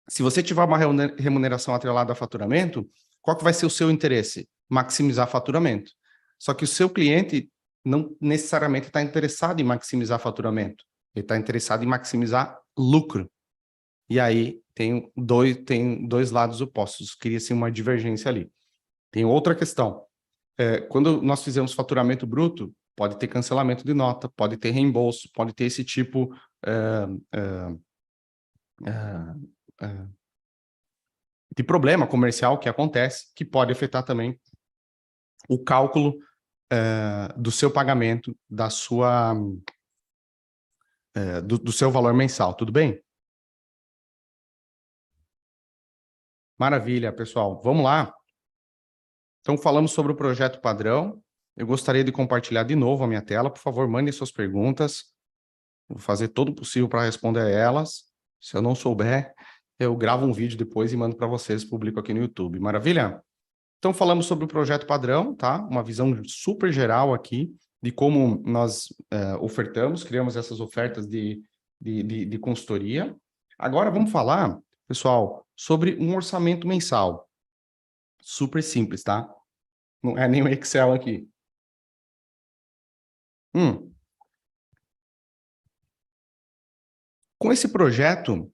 se você tiver uma remuneração atrelada a faturamento, qual que vai ser o seu interesse? Maximizar faturamento. Só que o seu cliente não necessariamente está interessado em maximizar faturamento. Ele está interessado em maximizar lucro. E aí tem dois lados opostos. Cria-se uma divergência ali. Tem outra questão. Quando nós fizemos faturamento bruto, pode ter cancelamento de nota, pode ter reembolso, pode ter esse tipo de problema comercial que acontece, que pode afetar também o cálculo do seu pagamento, do seu valor mensal. Tudo bem? Maravilha, pessoal. Vamos lá. Então, falamos sobre o projeto padrão. Eu gostaria de compartilhar de novo a minha tela. Por favor, mandem suas perguntas. Vou fazer todo o possível para responder a elas. Se eu não souber, eu gravo um vídeo depois e mando para vocês, publico aqui no YouTube. Maravilha? Então, falamos sobre o projeto padrão, tá? Uma visão super geral aqui de como nós ofertamos, criamos essas ofertas de consultoria. Agora, vamos falar, pessoal, sobre um orçamento mensal. Super simples, tá? Não é nem um Excel aqui. Com esse projeto,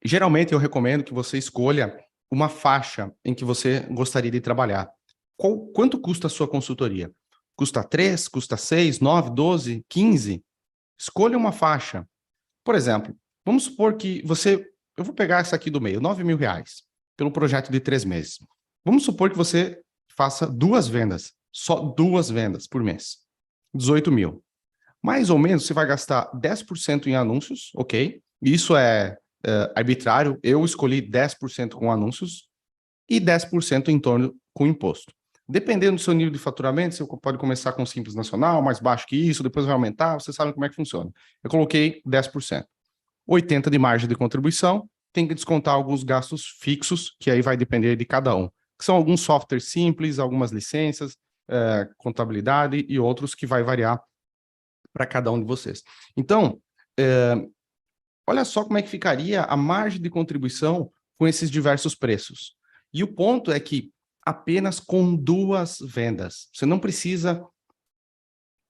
geralmente eu recomendo que você escolha uma faixa em que você gostaria de trabalhar. Quanto custa a sua consultoria? Custa 3, custa 6, 9, 12, 15? Escolha uma faixa. Por exemplo, vamos supor que eu vou pegar essa aqui do meio, R$9.000, pelo projeto de 3 meses. Vamos supor que você faça 2 vendas, só 2 vendas por mês, 18 mil. Mais ou menos, você vai gastar 10% em anúncios, ok? Isso é arbitrário. Eu escolhi 10% com anúncios e 10% em torno com imposto. Dependendo do seu nível de faturamento, você pode começar com Simples Nacional, mais baixo que isso, depois vai aumentar, você sabe como é que funciona. Eu coloquei 10%. 80% de margem de contribuição, tem que descontar alguns gastos fixos, que aí vai depender de cada um. Que são alguns softwares simples, algumas licenças, contabilidade e outros que vai variar para cada um de vocês. Então, olha só como é que ficaria a margem de contribuição com esses diversos preços. E o ponto é que apenas com 2 vendas. Você não precisa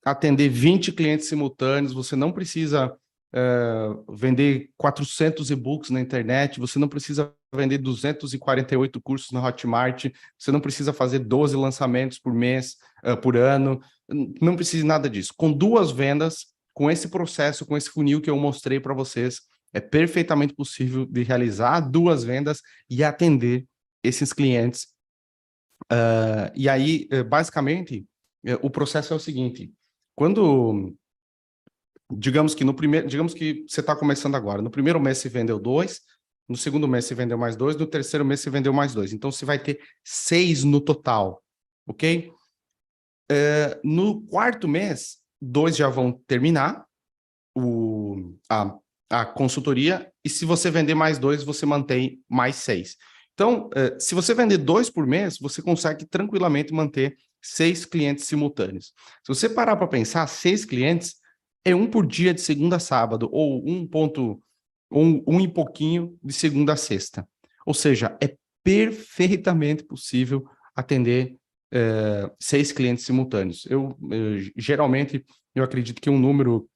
atender 20 clientes simultâneos, você não precisa vender 400 e-books na internet, você não precisa vender 248 cursos na Hotmart, você não precisa fazer 12 lançamentos por mês, por ano, não precisa de nada disso. Com 2 vendas, com esse processo, com esse funil que eu mostrei para vocês, é perfeitamente possível de realizar 2 vendas e atender esses clientes. E aí, basicamente, o processo é o seguinte: quando, digamos que você está começando agora, no primeiro mês você vendeu 2, no segundo mês você vendeu mais 2, no terceiro mês você vendeu mais 2. Então você vai ter 6 no total, ok? No quarto mês, 2 já vão terminar a consultoria, e se você vender mais 2, você mantém mais 6. Então, se você vender 2 por mês, você consegue tranquilamente manter 6 clientes simultâneos. Se você parar para pensar, 6 clientes é 1 por dia de segunda a sábado, ou 1 e pouquinho de segunda a sexta. Ou seja, é perfeitamente possível atender 6 clientes simultâneos. Geralmente, eu acredito que um número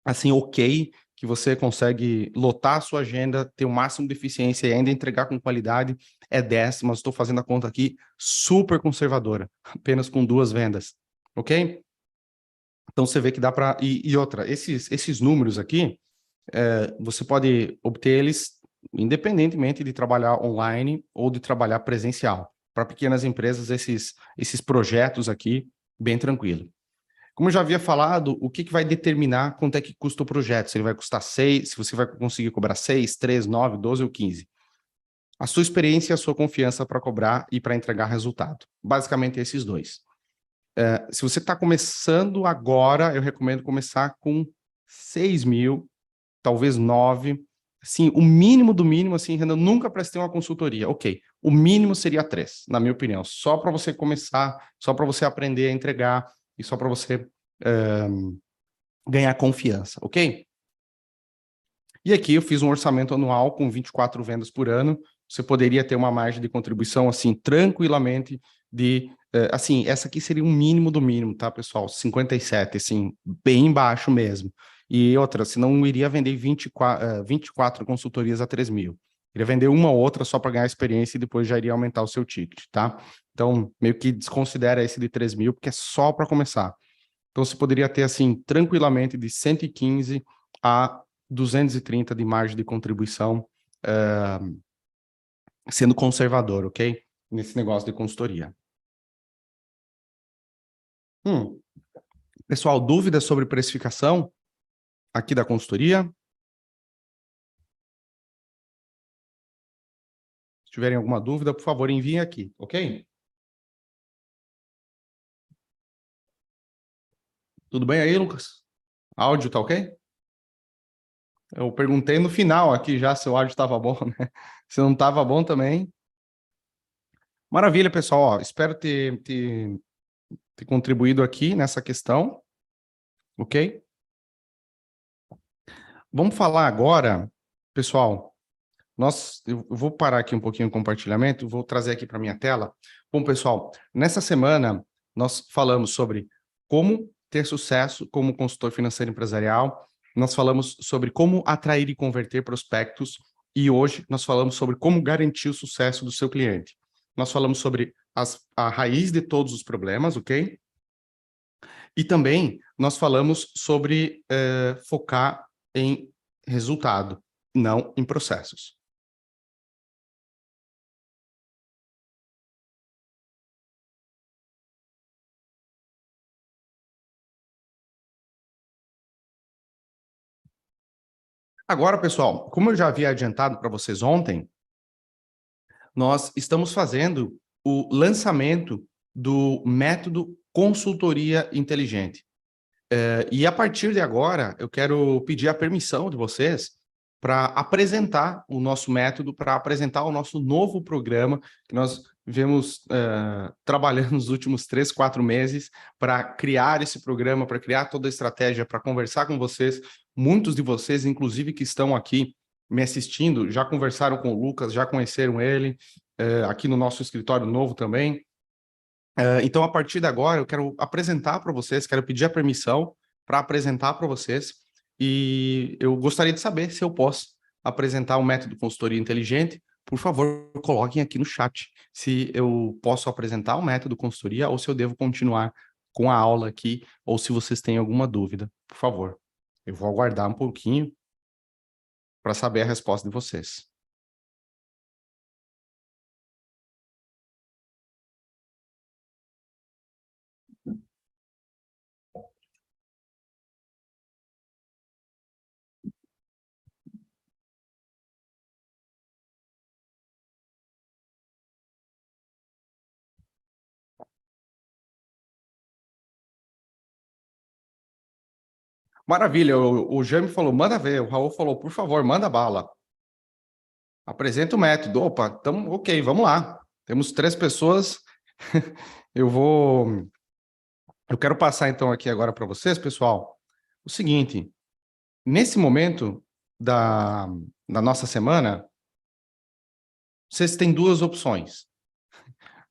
assim, ok, que você consegue lotar a sua agenda, ter o máximo de eficiência e ainda entregar com qualidade, é 10, mas estou fazendo a conta aqui super conservadora, apenas com 2 vendas, ok? Então você vê que dá para... E outra, esses números aqui, você pode obter eles independentemente de trabalhar online ou de trabalhar presencial. Para pequenas empresas, esses projetos aqui, bem tranquilo. Como eu já havia falado, o que vai determinar quanto é que custa o projeto? Se ele vai custar 6, se você vai conseguir cobrar 6, 3, 9, 12 ou 15. A sua experiência e a sua confiança para cobrar e para entregar resultado. Basicamente, esses dois. Se você está começando agora, eu recomendo começar com 6 mil, talvez 9. Assim, o mínimo do mínimo, assim, Renan, nunca prestei uma consultoria. Ok, o mínimo seria 3, na minha opinião. Só para você começar, só para você aprender a entregar e só para você ganhar confiança, ok? E aqui eu fiz um orçamento anual com 24 vendas por ano. Você poderia ter uma margem de contribuição, assim, tranquilamente de... assim, essa aqui seria um mínimo do mínimo, tá, pessoal? 57, assim, bem baixo mesmo. E outra, senão iria vender 24 consultorias a 3 mil. Iria vender uma ou outra só para ganhar experiência e depois já iria aumentar o seu ticket, tá? Então, meio que desconsidera esse de 3 mil, porque é só para começar. Então, você poderia ter, assim, tranquilamente de 115 a 230 de margem de contribuição, sendo conservador, ok? Nesse negócio de consultoria. Pessoal, dúvidas sobre precificação aqui da consultoria? Se tiverem alguma dúvida, por favor, enviem aqui, ok? Tudo bem aí, Lucas? Áudio tá ok? Eu perguntei no final aqui já se o áudio estava bom, né? Se não estava bom também. Maravilha, pessoal. Ó, espero ter contribuído aqui nessa questão, ok? Vamos falar agora, pessoal. Eu vou parar aqui um pouquinho o compartilhamento, vou trazer aqui para minha tela. Bom, pessoal, nessa semana nós falamos sobre como ter sucesso como consultor financeiro empresarial, nós falamos sobre como atrair e converter prospectos, e hoje nós falamos sobre como garantir o sucesso do seu cliente. Nós falamos sobre a raiz de todos os problemas, ok? E também nós falamos sobre focar em resultado, não em processos. Agora, pessoal, como eu já havia adiantado para vocês ontem, nós estamos fazendo o lançamento do método consultoria inteligente. E a partir de agora, eu quero pedir a permissão de vocês para apresentar o nosso método, para apresentar o nosso novo programa que nós vemos trabalhando nos últimos 3, 4 meses para criar esse programa, para criar toda a estratégia, para conversar com vocês. Muitos de vocês, inclusive, que estão aqui me assistindo, já conversaram com o Lucas, já conheceram ele, aqui no nosso escritório novo também. Então, a partir de agora, eu quero apresentar para vocês, quero pedir a permissão para apresentar para vocês, e eu gostaria de saber se eu posso apresentar o método consultoria inteligente. Por favor, coloquem aqui no chat se eu posso apresentar o método consultoria ou se eu devo continuar com a aula aqui, ou se vocês têm alguma dúvida, por favor. Eu vou aguardar um pouquinho para saber a resposta de vocês. Maravilha, o Jaime falou, manda ver, o Raul falou, por favor, manda bala. Apresenta o método. Opa, então, ok, vamos lá. Temos 3 pessoas. Eu quero passar então aqui agora para vocês, pessoal, o seguinte, nesse momento da nossa semana, vocês têm 2 opções.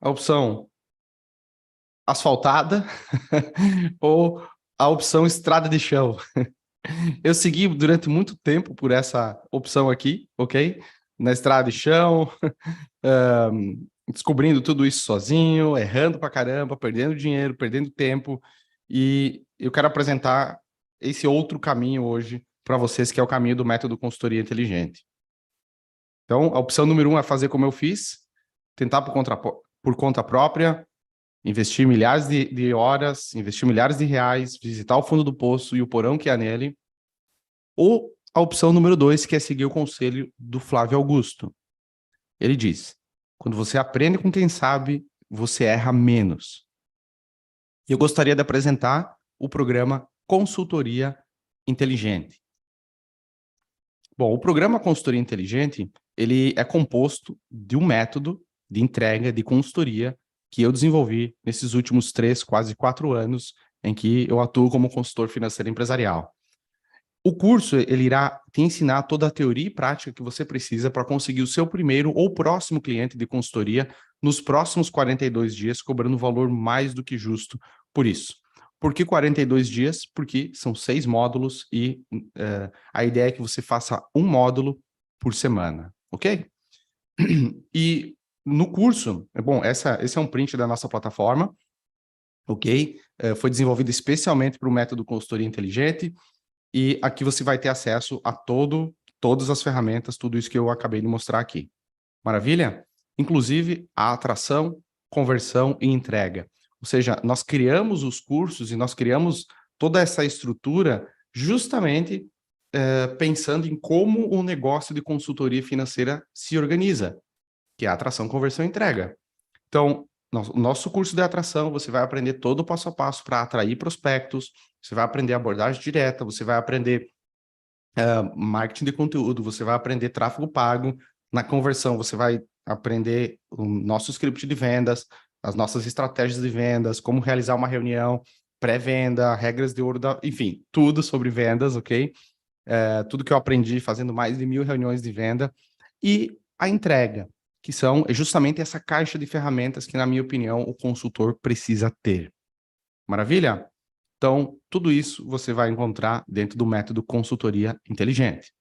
A opção asfaltada ou a opção estrada de chão. Eu segui durante muito tempo por essa opção aqui, ok? Na estrada de chão, descobrindo tudo isso sozinho, errando pra caramba, perdendo dinheiro, perdendo tempo. E eu quero apresentar esse outro caminho hoje para vocês, que é o caminho do método consultoria inteligente. Então, a opção número 1 é fazer como eu fiz, tentar por conta própria, investir milhares de horas, investir milhares de reais, visitar o fundo do poço e o porão que há nele. Ou a opção número 2, que é seguir o conselho do Flávio Augusto. Ele diz, quando você aprende com quem sabe, você erra menos. E eu gostaria de apresentar o programa Consultoria Inteligente. Bom, o programa Consultoria Inteligente, ele é composto de um método de entrega de consultoria que eu desenvolvi nesses últimos 3, quase 4 anos em que eu atuo como consultor financeiro empresarial. O curso, ele irá te ensinar toda a teoria e prática que você precisa para conseguir o seu primeiro ou próximo cliente de consultoria nos próximos 42 dias, cobrando um valor mais do que justo por isso. Por que 42 dias? Porque são 6 módulos e a ideia é que você faça um módulo por semana, ok? E no curso, bom, esse é um print da nossa plataforma, ok? Foi desenvolvido especialmente para o método consultoria inteligente, e aqui você vai ter acesso a todas as ferramentas, tudo isso que eu acabei de mostrar aqui. Maravilha? Inclusive a atração, conversão e entrega. Ou seja, nós criamos os cursos e nós criamos toda essa estrutura justamente pensando em como o negócio de consultoria financeira se organiza, que é a atração, conversão e entrega. Então, o nosso curso de atração, você vai aprender todo o passo a passo para atrair prospectos, você vai aprender abordagem direta, você vai aprender marketing de conteúdo, você vai aprender tráfego pago. Na conversão, você vai aprender o nosso script de vendas, as nossas estratégias de vendas, como realizar uma reunião, pré-venda, regras de ouro, enfim, tudo sobre vendas, ok? Tudo que eu aprendi fazendo mais de 1000 reuniões de venda. E a entrega, que são justamente essa caixa de ferramentas que, na minha opinião, o consultor precisa ter. Maravilha? Então, tudo isso você vai encontrar dentro do método consultoria inteligente.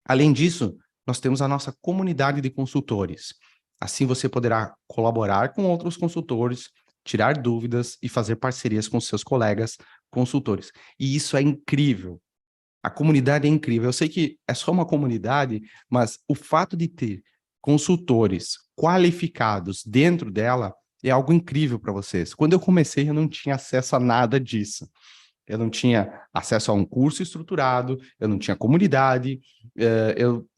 Além disso, nós temos a nossa comunidade de consultores. Assim você poderá colaborar com outros consultores, tirar dúvidas e fazer parcerias com seus colegas consultores. E isso é incrível. A comunidade é incrível. Eu sei que é só uma comunidade, mas o fato de ter consultores qualificados dentro dela é algo incrível para vocês. Quando eu comecei, eu não tinha acesso a nada disso. Eu não tinha acesso a um curso estruturado, eu não tinha comunidade,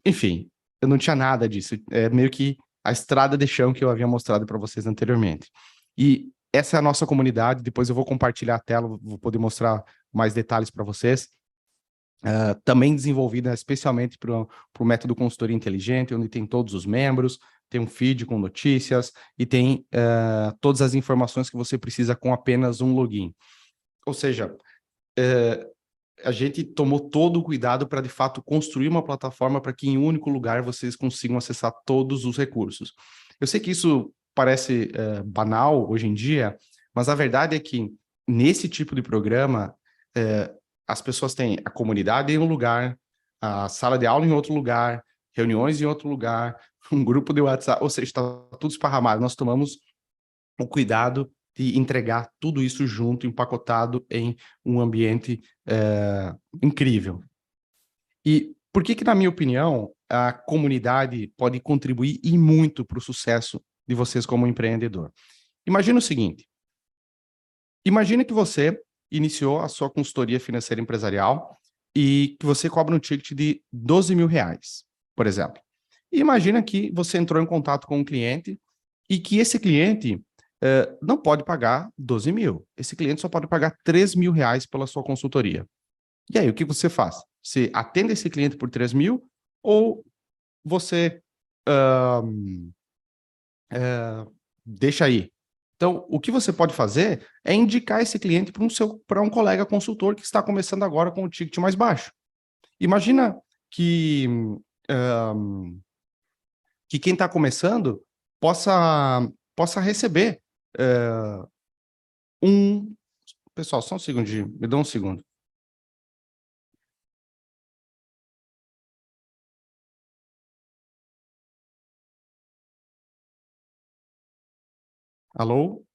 enfim, eu não tinha nada disso. É meio que a estrada de chão que eu havia mostrado para vocês anteriormente. E essa é a nossa comunidade. Depois eu vou compartilhar a tela, vou poder mostrar mais detalhes para vocês. Também desenvolvida especialmente para o método consultoria inteligente, onde tem todos os membros, tem um feed com notícias e tem todas as informações que você precisa com apenas um login. Ou seja, a gente tomou todo o cuidado para, de fato, construir uma plataforma para que em um único lugar vocês consigam acessar todos os recursos. Eu sei que isso parece banal hoje em dia, mas a verdade é que nesse tipo de programa, as pessoas têm a comunidade em um lugar, a sala de aula em outro lugar, reuniões em outro lugar, um grupo de WhatsApp, ou seja, está tudo esparramado. Nós tomamos o cuidado de entregar tudo isso junto, empacotado em um ambiente incrível. E por que, na minha opinião, a comunidade pode contribuir e muito para o sucesso de vocês como empreendedor? Imagina o seguinte, imagina que você iniciou a sua consultoria financeira empresarial e que você cobra um ticket de R$ 12.000, por exemplo. E imagina que você entrou em contato com um cliente e que esse cliente não pode pagar 12 mil. Esse cliente só pode pagar R$ 3.000 pela sua consultoria. E aí, o que você faz? Você atende esse cliente por 3 mil ou você deixa aí? Então, o que você pode fazer é indicar esse cliente para um colega consultor que está começando agora com o ticket mais baixo. Imagina que, que quem está começando possa receber um... Pessoal, só um segundinho, me dá um segundo. Alô?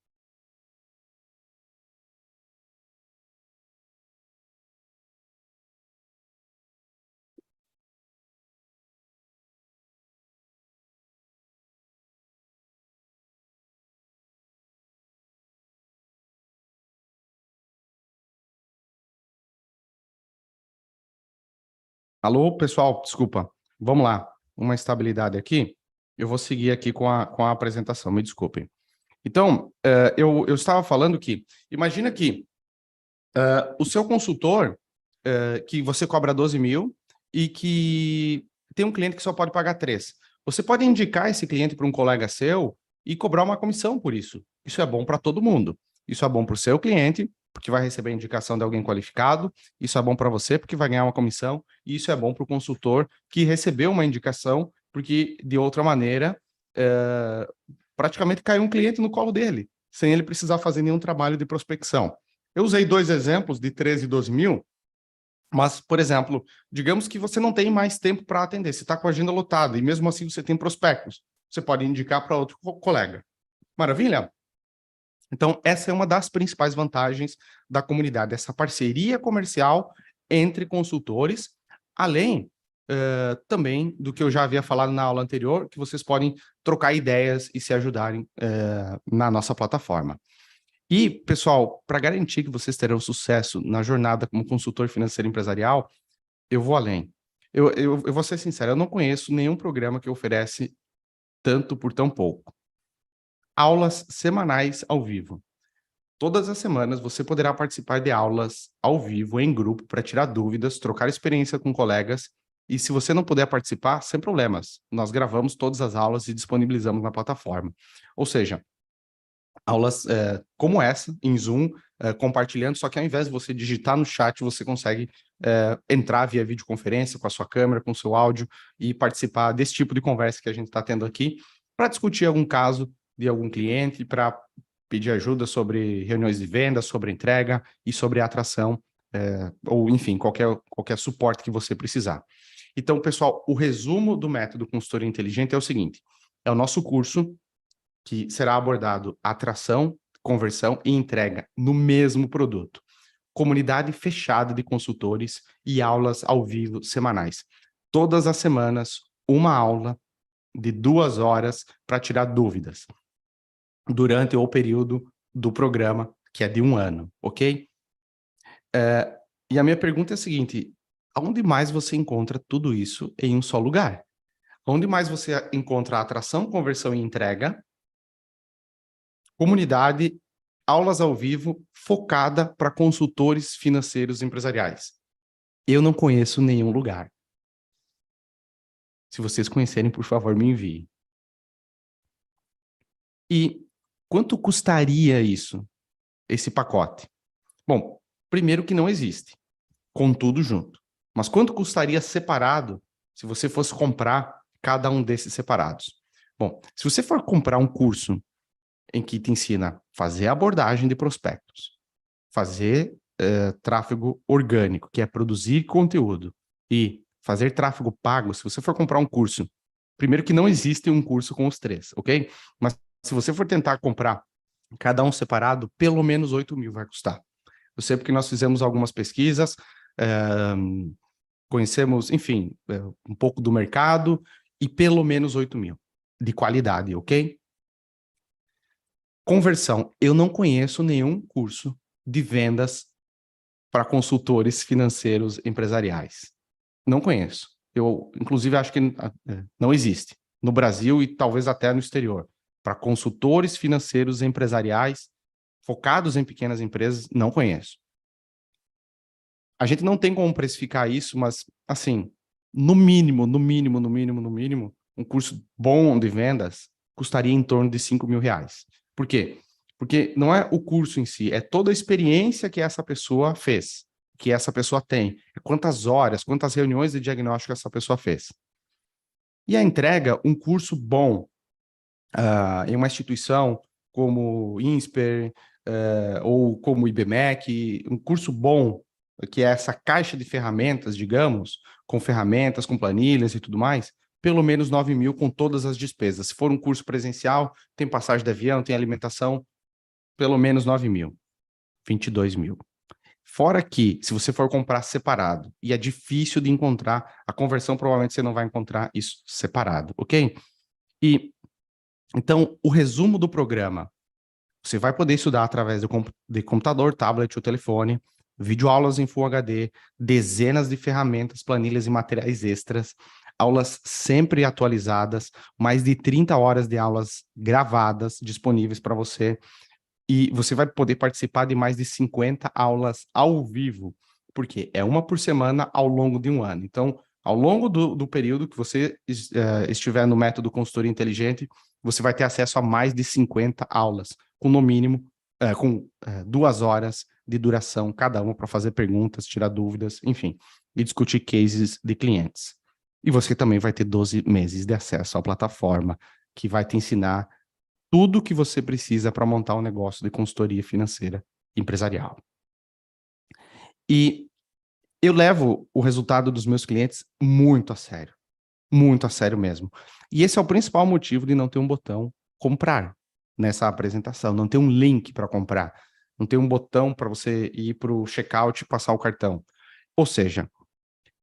Alô, pessoal, desculpa. Vamos lá, uma estabilidade aqui. Eu vou seguir aqui com a apresentação, me desculpem. Então, eu estava falando que, imagina que o seu consultor, que você cobra 12 mil e que tem um cliente que só pode pagar 3. Você pode indicar esse cliente para um colega seu e cobrar uma comissão por isso. Isso é bom para todo mundo. Isso é bom para o seu cliente, porque vai receber a indicação de alguém qualificado. Isso é bom para você, porque vai ganhar uma comissão. E isso é bom para o consultor, que recebeu uma indicação, porque, de outra maneira, praticamente caiu um cliente no colo dele, sem ele precisar fazer nenhum trabalho de prospecção. Eu usei 2 exemplos de 13 e 12 mil, mas, por exemplo, digamos que você não tem mais tempo para atender, você está com a agenda lotada e mesmo assim você tem prospectos. Você pode indicar para outro colega. Maravilha? Então, essa é uma das principais vantagens da comunidade, essa parceria comercial entre consultores, além também do que eu já havia falado na aula anterior, que vocês podem trocar ideias e se ajudarem na nossa plataforma. E, pessoal, para garantir que vocês terão sucesso na jornada como consultor financeiro empresarial, eu vou além. Eu vou ser sincero, eu não conheço nenhum programa que oferece tanto por tão pouco. Aulas semanais ao vivo. Todas as semanas você poderá participar de aulas ao vivo, em grupo, para tirar dúvidas, trocar experiência com colegas. E se você não puder participar, sem problemas. Nós gravamos todas as aulas e disponibilizamos na plataforma. Ou seja, aulas como essa, em Zoom, compartilhando, só que ao invés de você digitar no chat, você consegue entrar via videoconferência com a sua câmera, com o seu áudio e participar desse tipo de conversa que a gente está tendo aqui para discutir algum caso de algum cliente, para pedir ajuda sobre reuniões de venda, sobre entrega e sobre atração, ou enfim, qualquer suporte que você precisar. Então, pessoal, o resumo do método consultoria inteligente é o seguinte, é o nosso curso que será abordado atração, conversão e entrega no mesmo produto. Comunidade fechada de consultores e aulas ao vivo semanais. Todas as semanas, uma aula de 2 horas para tirar dúvidas durante o período do programa, que é de 1 ano, ok? E a minha pergunta é a seguinte, aonde mais você encontra tudo isso em um só lugar? Onde mais você encontra atração, conversão e entrega, comunidade, aulas ao vivo, focada para consultores financeiros empresariais? Eu não conheço nenhum lugar. Se vocês conhecerem, por favor, me enviem. E quanto custaria isso, esse pacote? Bom, primeiro que não existe, com tudo junto. Mas quanto custaria separado se você fosse comprar cada um desses separados? Bom, se você for comprar um curso em que te ensina a fazer abordagem de prospectos, fazer tráfego orgânico, que é produzir conteúdo, e fazer tráfego pago, se você for comprar um curso, primeiro que não existe um curso com os três, ok? Mas se você for tentar comprar cada um separado, pelo menos 8 mil vai custar. Eu sei porque nós fizemos algumas pesquisas, conhecemos, enfim, um pouco do mercado, e pelo menos 8 mil de qualidade, ok? Conversão. Eu não conheço nenhum curso de vendas para consultores financeiros empresariais. Não conheço. Eu, inclusive, acho que não existe. No Brasil e talvez até no exterior. Para consultores financeiros empresariais focados em pequenas empresas, não conheço. A gente não tem como precificar isso, mas, assim, no mínimo, um curso bom de vendas custaria em torno de 5 mil reais. Por quê? Porque não é o curso em si, é toda a experiência que essa pessoa fez, que essa pessoa tem, quantas horas, quantas reuniões de diagnóstico essa pessoa fez. E a entrega, um curso bom em uma instituição como INSPER ou como IBMEC, um curso bom, que é essa caixa de ferramentas, digamos, com ferramentas, com planilhas e tudo mais, pelo menos 9 mil com todas as despesas. Se for um curso presencial, tem passagem de avião, tem alimentação, pelo menos 9 mil, 22 mil. Fora que, se você for comprar separado, e é difícil de encontrar, a conversão provavelmente você não vai encontrar isso separado, ok? E, então, o resumo do programa, você vai poder estudar através de computador, tablet ou telefone, videoaulas em Full HD, dezenas de ferramentas, planilhas e materiais extras, aulas sempre atualizadas, mais de 30 horas de aulas gravadas disponíveis para você, e você vai poder participar de mais de 50 aulas ao vivo, porque é uma por semana ao longo de um ano. Então, ao longo do período que você estiver no método consultoria inteligente, você vai ter acesso a mais de 50 aulas, com no mínimo, com 2 horas de duração cada uma para fazer perguntas, tirar dúvidas, enfim, e discutir cases de clientes. E você também vai ter 12 meses de acesso à plataforma, que vai te ensinar tudo que você precisa para montar um negócio de consultoria financeira empresarial. E eu levo o resultado dos meus clientes muito a sério mesmo. E esse é o principal motivo de não ter um botão comprar nessa apresentação, não ter um link para comprar, não ter um botão para você ir para o checkout e passar o cartão. Ou seja,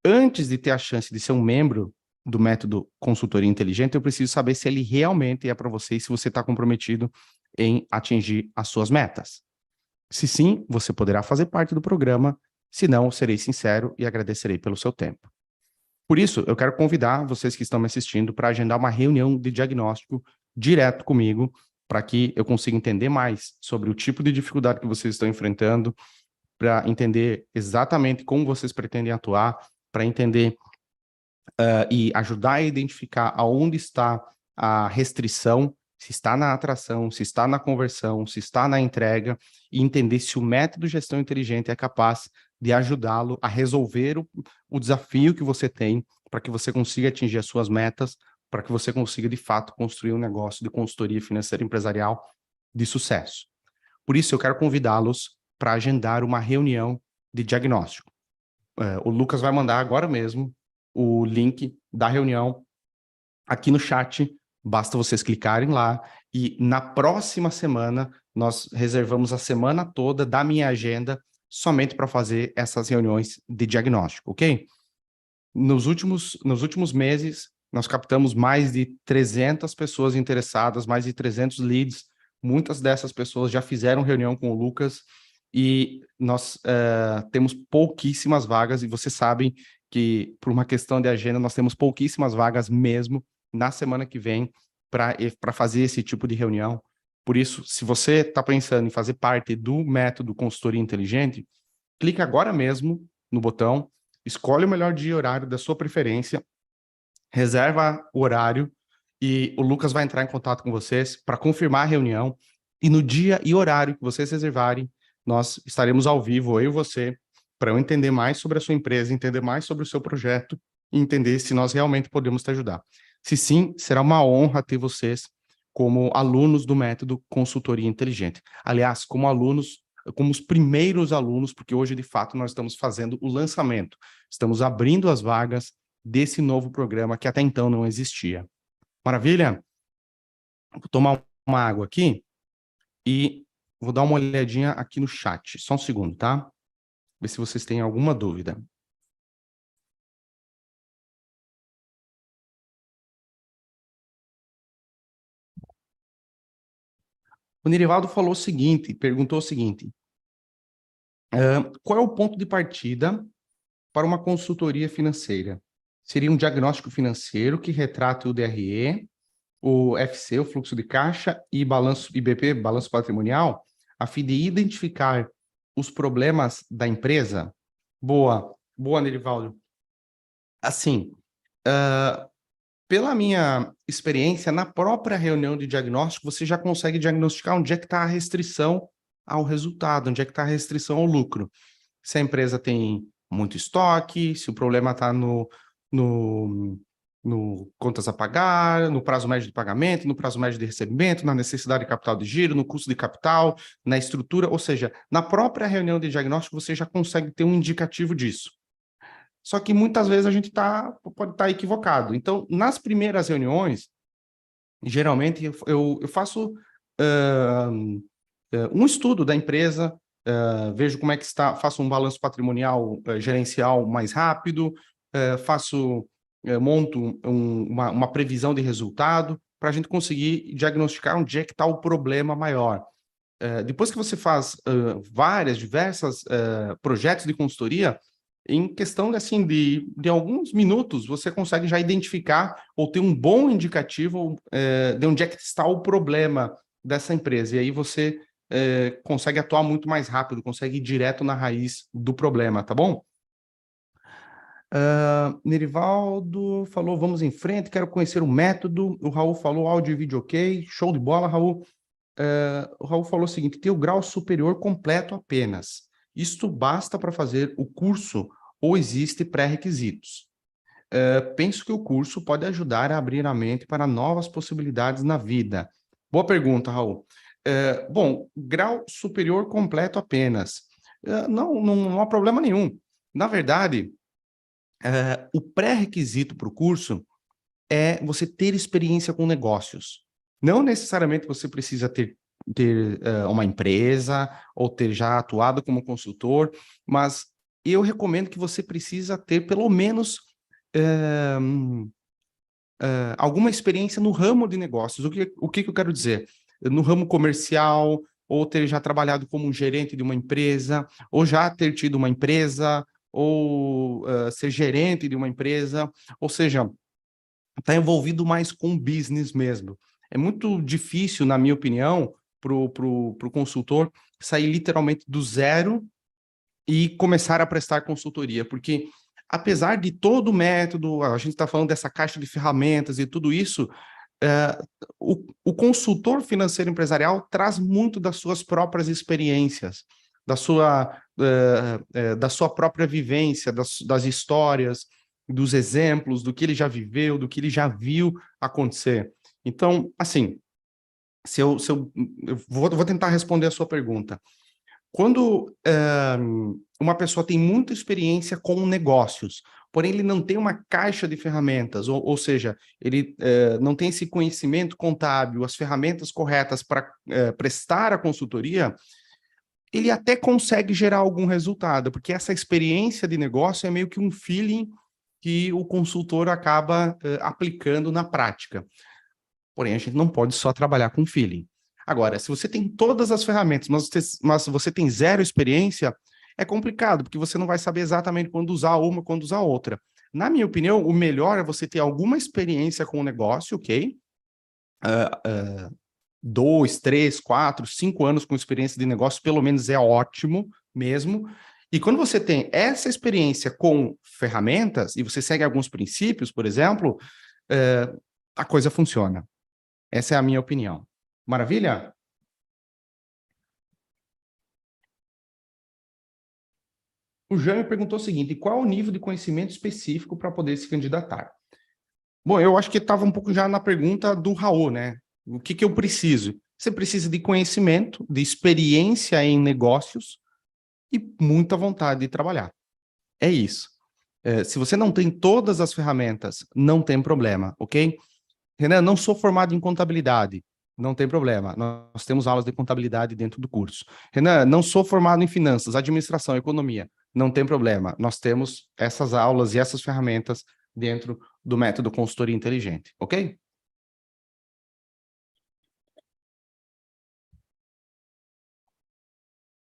antes de ter a chance de ser um membro do método consultoria inteligente, eu preciso saber se ele realmente é para você e se você está comprometido em atingir as suas metas. Se sim, você poderá fazer parte do programa, se não, serei sincero e agradecerei pelo seu tempo. Por isso, eu quero convidar vocês que estão me assistindo para agendar uma reunião de diagnóstico direto comigo, para que eu consiga entender mais sobre o tipo de dificuldade que vocês estão enfrentando, para entender exatamente como vocês pretendem atuar, para entender e ajudar a identificar aonde está a restrição, se está na atração, se está na conversão, se está na entrega, e entender se o método de gestão inteligente é capaz de ajudá-lo a resolver o desafio que você tem para que você consiga atingir as suas metas, para que você consiga, de fato, construir um negócio de consultoria financeira empresarial de sucesso. Por isso, eu quero convidá-los para agendar uma reunião de diagnóstico. O Lucas vai mandar agora mesmo o link da reunião aqui no chat, basta vocês clicarem lá e na próxima semana nós reservamos a semana toda da minha agenda somente para fazer essas reuniões de diagnóstico, ok? Nos últimos meses, nós captamos mais de 300 pessoas interessadas, mais de 300 leads, muitas dessas pessoas já fizeram reunião com o Lucas e nós temos pouquíssimas vagas, e vocês sabem que, por uma questão de agenda, nós temos pouquíssimas vagas mesmo na semana que vem para fazer esse tipo de reunião. Por isso, se você está pensando em fazer parte do método consultoria inteligente, clique agora mesmo no botão, escolhe o melhor dia e horário da sua preferência, reserva o horário e o Lucas vai entrar em contato com vocês para confirmar a reunião, e no dia e horário que vocês reservarem, nós estaremos ao vivo, eu e você, para eu entender mais sobre a sua empresa, entender mais sobre o seu projeto e entender se nós realmente podemos te ajudar. Se sim, será uma honra ter vocês como alunos do método Consultoria Inteligente. Aliás, como alunos, como os primeiros alunos, porque hoje, de fato, nós estamos fazendo o lançamento. Estamos abrindo as vagas desse novo programa que até então não existia. Maravilha? Vou tomar uma água aqui e vou dar uma olhadinha aqui no chat. Só um segundo, tá? Ver se vocês têm alguma dúvida. O Nerivaldo falou o seguinte, perguntou o seguinte: qual é o ponto de partida para uma consultoria financeira? Seria um diagnóstico financeiro que retrata o DRE, o FC, o fluxo de caixa, e balanço IBP, balanço patrimonial, a fim de identificar os problemas da empresa? Boa, boa, Nerivaldo. Assim, pela minha experiência, na própria reunião de diagnóstico, você já consegue diagnosticar onde é que está a restrição ao resultado, onde é que está a restrição ao lucro. Se a empresa tem muito estoque, se o problema está no, no contas a pagar, no prazo médio de pagamento, no prazo médio de recebimento, na necessidade de capital de giro, no custo de capital, na estrutura, ou seja, na própria reunião de diagnóstico você já consegue ter um indicativo disso. Só que muitas vezes a gente pode estar equivocado. Então, nas primeiras reuniões, geralmente eu faço um estudo da empresa, vejo como é que está, faço um balanço patrimonial gerencial mais rápido, monto uma previsão de resultado para a gente conseguir diagnosticar onde é que está o problema maior. Depois que você faz diversas projetos de consultoria, em questão assim, de alguns minutos, você consegue já identificar ou ter um bom indicativo de onde é que está o problema dessa empresa. E aí você consegue atuar muito mais rápido, consegue ir direto na raiz do problema, tá bom? Nerivaldo falou, vamos em frente, quero conhecer o método. O Raul falou, áudio e vídeo ok, show de bola, Raul. O Raul falou o seguinte, ter o grau superior completo apenas. Isto basta para fazer o curso ou existe pré-requisitos? Penso que o curso pode ajudar a abrir a mente para novas possibilidades na vida. Boa pergunta, Raul. Bom, grau superior completo apenas. Não há problema nenhum. Na verdade, o pré-requisito para o curso é você ter experiência com negócios. Não necessariamente você precisa ter uma empresa ou ter já atuado como consultor, mas eu recomendo que você precisa ter pelo menos alguma experiência no ramo de negócios. O que eu quero dizer? No ramo comercial, ou ter já trabalhado como um gerente de uma empresa, ou já ter tido uma empresa, ou ser gerente de uma empresa, ou seja, está envolvido mais com business mesmo. É muito difícil, na minha opinião, para o consultor sair literalmente do zero e começar a prestar consultoria, porque apesar de todo o método, a gente está falando dessa caixa de ferramentas e tudo isso, é, o consultor financeiro empresarial traz muito das suas próprias experiências, da sua própria vivência, das histórias, dos exemplos, do que ele já viveu, do que ele já viu acontecer. Então, assim, eu vou tentar responder a sua pergunta. Quando uma pessoa tem muita experiência com negócios, porém ele não tem uma caixa de ferramentas, ou seja, ele não tem esse conhecimento contábil, as ferramentas corretas para prestar a consultoria, ele até consegue gerar algum resultado, porque essa experiência de negócio é meio que um feeling que o consultor acaba aplicando na prática. Porém, a gente não pode só trabalhar com feeling. Agora, se você tem todas as ferramentas, mas você tem zero experiência, é complicado, porque você não vai saber exatamente quando usar uma, quando usar outra. Na minha opinião, o melhor é você ter alguma experiência com o negócio, ok? 2, 3, 4, 5 anos com experiência de negócio, pelo menos é ótimo mesmo. E quando você tem essa experiência com ferramentas, e você segue alguns princípios, por exemplo, a coisa funciona. Essa é a minha opinião. Maravilha? O Jânio perguntou o seguinte: qual é o nível de conhecimento específico para poder se candidatar? Bom, eu acho que estava um pouco já na pergunta do Raul, né? O que que eu preciso? Você precisa de conhecimento, de experiência em negócios e muita vontade de trabalhar. É isso. Se você não tem todas as ferramentas, não tem problema, ok? Renan, não sou formado em contabilidade. Não tem problema. Nós temos aulas de contabilidade dentro do curso. Renan, não sou formado em finanças, administração, economia. Não tem problema. Nós temos essas aulas e essas ferramentas dentro do método consultoria inteligente, ok?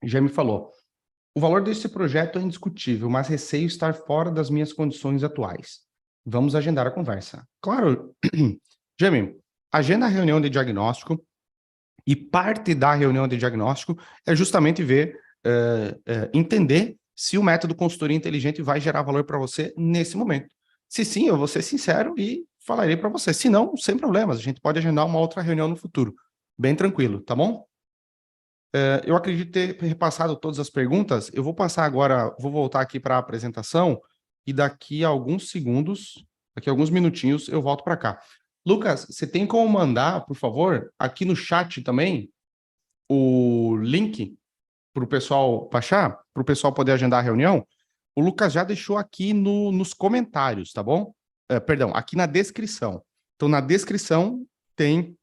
Já me falou. O valor desse projeto é indiscutível, mas receio estar fora das minhas condições atuais. Vamos agendar a conversa. Claro, Jamie, agenda a reunião de diagnóstico. E parte da reunião de diagnóstico é justamente ver, entender se o método consultoria inteligente vai gerar valor para você nesse momento. Se sim, eu vou ser sincero e falarei para você. Se não, sem problemas, a gente pode agendar uma outra reunião no futuro. Bem tranquilo, tá bom? Eu acredito ter repassado todas as perguntas. Eu vou passar agora, vou voltar aqui para a apresentação e daqui a alguns segundos, daqui a alguns minutinhos, eu volto para cá. Lucas, você tem como mandar, por favor, aqui no chat também, o link para o pessoal baixar, para o pessoal poder agendar a reunião? O Lucas já deixou aqui nos comentários, tá bom? Perdão, aqui na descrição. Então, na descrição tem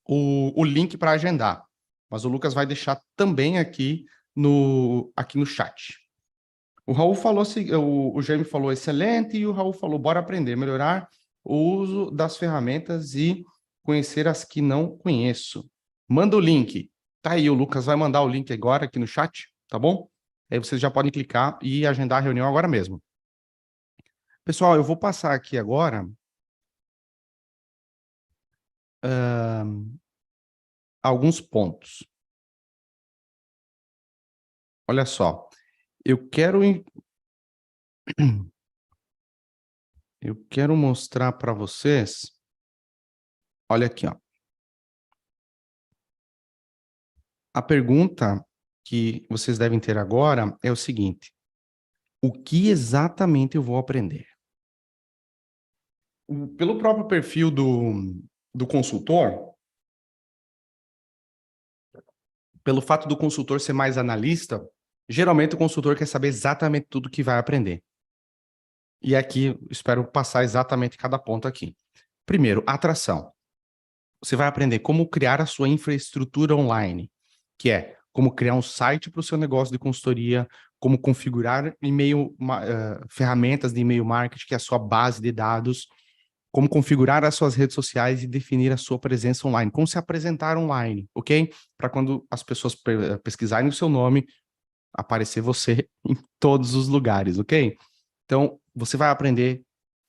o link para agendar. Mas o Lucas vai deixar também aqui no chat. O Raul falou, o Jaime falou excelente, e o Raul falou, bora aprender, melhorar o uso das ferramentas e conhecer as que não conheço. Manda o link. Tá aí, o Lucas vai mandar o link agora aqui no chat, tá bom? Aí vocês já podem clicar e agendar a reunião agora mesmo. Pessoal, eu vou passar aqui agora alguns pontos. Olha só, eu quero eu quero mostrar para vocês, olha aqui, ó. A pergunta que vocês devem ter agora é o seguinte: o que exatamente eu vou aprender? Pelo próprio perfil do consultor, pelo fato do consultor ser mais analista, geralmente o consultor quer saber exatamente tudo que vai aprender. E aqui, espero passar exatamente cada ponto aqui. Primeiro, atração. Você vai aprender como criar a sua infraestrutura online, que é como criar um site para o seu negócio de consultoria, como configurar ferramentas de e-mail marketing, que é a sua base de dados, como configurar as suas redes sociais e definir a sua presença online, como se apresentar online, ok? Para quando as pessoas pesquisarem o seu nome, aparecer você em todos os lugares, ok? Então, você vai aprender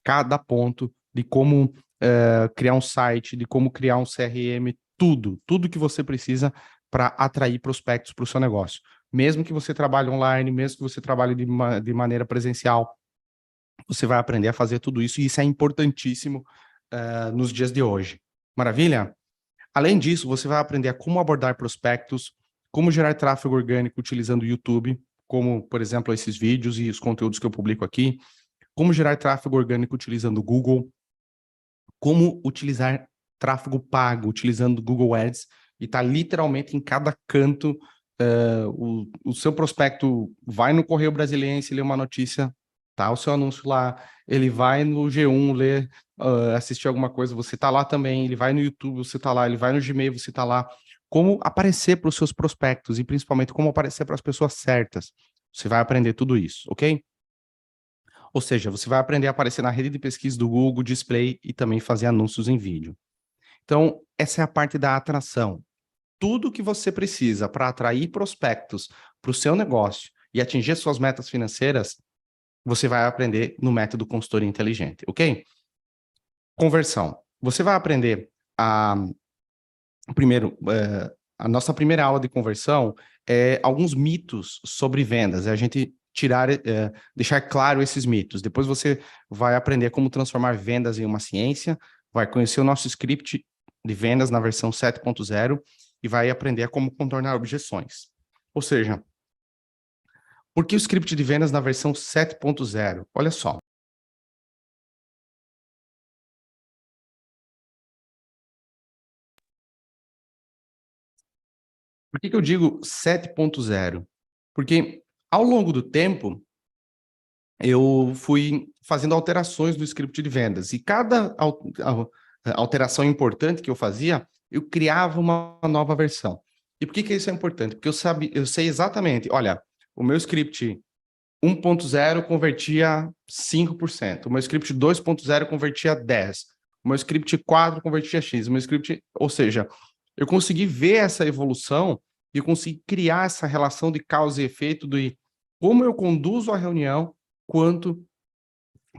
cada ponto de como criar um site, de como criar um CRM, tudo que você precisa para atrair prospectos para o seu negócio. Mesmo que você trabalhe online, mesmo que você trabalhe de maneira presencial, você vai aprender a fazer tudo isso, e isso é importantíssimo nos dias de hoje. Maravilha? Além disso, você vai aprender a como abordar prospectos, como gerar tráfego orgânico utilizando o YouTube, como, por exemplo, esses vídeos e os conteúdos que eu publico aqui, como gerar tráfego orgânico utilizando o Google, como utilizar tráfego pago utilizando o Google Ads, e está literalmente em cada canto. O seu prospecto vai no Correio Brasiliense ler uma notícia, tá o seu anúncio lá, ele vai no G1 ler, assistir alguma coisa, você está lá também, ele vai no YouTube, você está lá, ele vai no Gmail, você está lá. Como aparecer para os seus prospectos e principalmente como aparecer para as pessoas certas. Você vai aprender tudo isso, ok? Ou seja, você vai aprender a aparecer na rede de pesquisa do Google, Display e também fazer anúncios em vídeo. Então, essa é a parte da atração. Tudo que você precisa para atrair prospectos para o seu negócio e atingir suas metas financeiras, você vai aprender no método consultoria inteligente, ok? Conversão. Você vai aprender primeiro, a nossa primeira aula de conversão é alguns mitos sobre vendas. É a gente deixar claro esses mitos. Depois você vai aprender como transformar vendas em uma ciência, vai conhecer o nosso script de vendas na versão 7.0 e vai aprender a como contornar objeções. Ou seja, por que o script de vendas na versão 7.0? Olha só. Por que eu digo 7.0? Porque ao longo do tempo, eu fui fazendo alterações do script de vendas. E cada alteração importante que eu fazia, eu criava uma nova versão. E por que isso é importante? Porque eu sei exatamente, olha, o meu script 1.0 convertia 5%, o meu script 2.0 convertia 10%, o meu script 4 convertia X, o meu script... Ou seja, eu consegui ver essa evolução e eu consegui criar essa relação de causa e efeito de como eu conduzo a reunião,